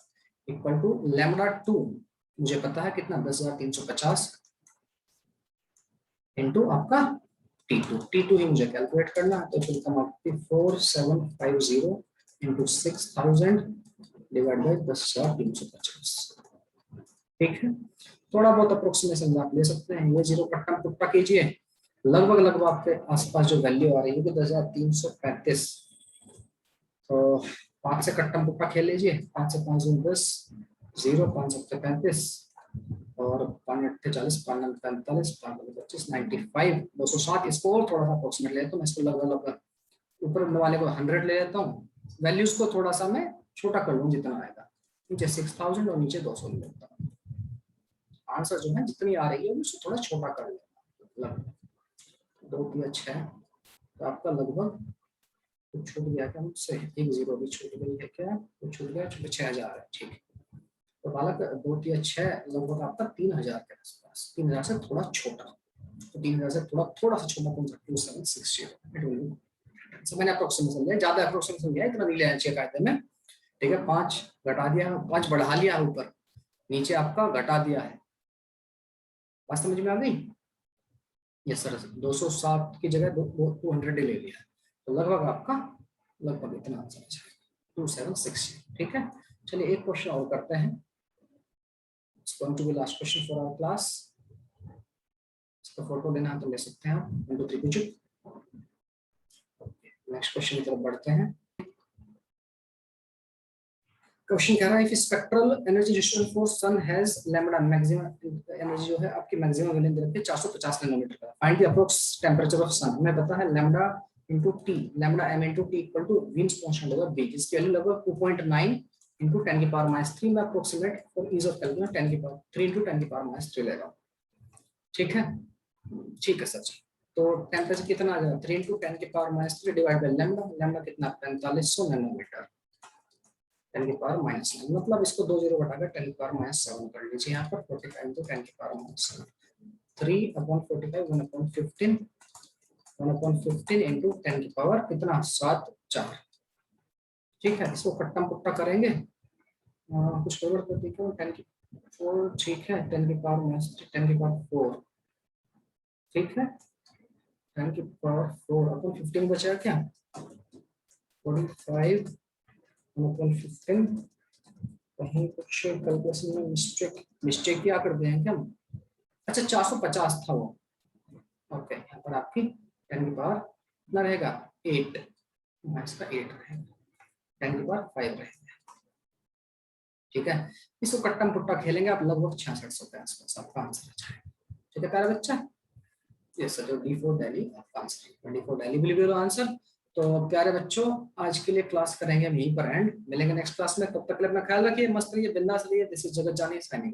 इक्वल टू लैम्डा 2 मुझे पता है कितना 10,350 इनटू आपका T2 ही मुझे कैलकुलेट करना है। तो फिर कम आपकी 4750 इनटू 6000 डिवाइड बाय 10,350। ठीक है, थोड़ा बहुत अप्रोक्सीमेशन आप ले सकते हैं। ये जीरो कट्टा पुट्टा कीजिए, लगभग लगभग आपके आसपास जो वैल्यू आ रही है 10,335। तो 5 से कट्टम पुट्टा खेल लीजिए, 5 से 5 10, 0 5 7 35 और 5 8 40, 5 9 45, 5 9 25, 95, 260। इसको और थोड़ा सा अप्रोक्सीमेट लेता हूँ मैं, इसको लगभग लगभग ऊपर वाले को 100 ले लेता हूँ, वैल्यूज को थोड़ा सा मैं छोटा कर लूँ जितना आएगा, नीचे 6000 और नीचे 200 ले लेता हूँ। आंसर जो है जितनी आ रही है उसको थोड़ा छोटा कर लेना, लगभग 2 3 6। तो आपका लगभग कुछ छूट गया क्या मुझसे? एक जीरो भी छूट गई है क्या? कुछ छूट गया, 6000 है। ठीक है, तो बालक 2 3 6 लगभग आपका 3000 के आसपास, 3000 से थोड़ा छोटा। तो 3000 से थोड़ा सा छोटा कौन सा? 2760। तो मैंने अप्रोक्सीमेशन लिया, ज्यादा अप्रोक्सीमेशन लिया, इतना नहीं लेना चाहिए कायदे में। ठीक है, 5 घटा दिया, 5 बढ़ा लिया ऊपर, नीचे आपका घटा दिया है। बात समझ में आ गई? यस सर, 260 की जगह 200 ले लिया है, तो लगभग आपका लगभग इतना आंसर आ जाएगा 2760। ठीक है, चलिए एक क्वेश्चन और करते हैं। It's going to be last question for our class. इसका फोटो लेना है तो ले सकते हैं आप। 1 2 3 कुछ। नेक्स्ट क्वेश्चन की तरफ बढ़ते हैं। क्वेश्चन कह रहा है, if spectral energy distribution for sun has lambda maximum energy जो है आपकी मैक्सिमम वैल्यू दे रखी है 450 नैनोमीटर का। Find the approx temperature of sun. हमें पता है lambda into T, lambda m into T equal to Wien's constant होगा b, जिसकी वैल्यू लगभग 2.9 इनटू 10 की पावर माइनस 3 में approximate for ease of calculation 10 की पावर 3 इनटू 10 की पावर माइनस 3 लेगा। ठीक है, ठीक है सर जी। तो टेंपरेचर कितना आ जाएगा? 3 इनटू 10 की power minus 3 divide by lambda, lambda कितना? 4500 नैनोमीटर, 10 की पावर माइनस 9, मतलब इसको 2 जीरो घटाकर 10 की पावर माइनस 7 कर लीजिए यहाँ पर। 45 तो 10 की पावर माइनस 7, 3/45 1/15, 1/15 इंटू 10 की पावर कितना? 7 4। ठीक है, इसको कट्टा पुट्टा करेंगे, कुछ गड़बड़ कर दी क्यों? 10 की 4। ठीक है, 10 की पावर माइनस 10 की पावर 4। ठीक है, 10 की पावर 4 अपन 15 बचा क्या? 45 1/15। कहीं कुछ कैलकुलेशन में मिस्टेक क्या कर दिए हैं क्या? अच्छा 450 था वो। ओके, यहाँ पर आपकी 10 की पावर कितना रहेगा? 8, इसका 8 रहेगा, 10 की पावर 5 रहेगा। ठीक है, इसको कट्टम पुट्टा खेलेंगे आप, लगभग 6600 के आसपास आपका आंसर आ जाएगा। ठीक है प्यारा बच्चा, ये सर जो D4 दिल्ली आपका answer, D4 Delhi will be your answer. तो प्यारे बच्चों, आज के लिए क्लास करेंगे हम यहीं पर एंड, मिलेंगे नेक्स्ट क्लास में। तब तक के लिए अपना ख्याल रखिए, मस्त रहिए, बिंदास रहिए। दिस इज जगत जानी साइनिंग।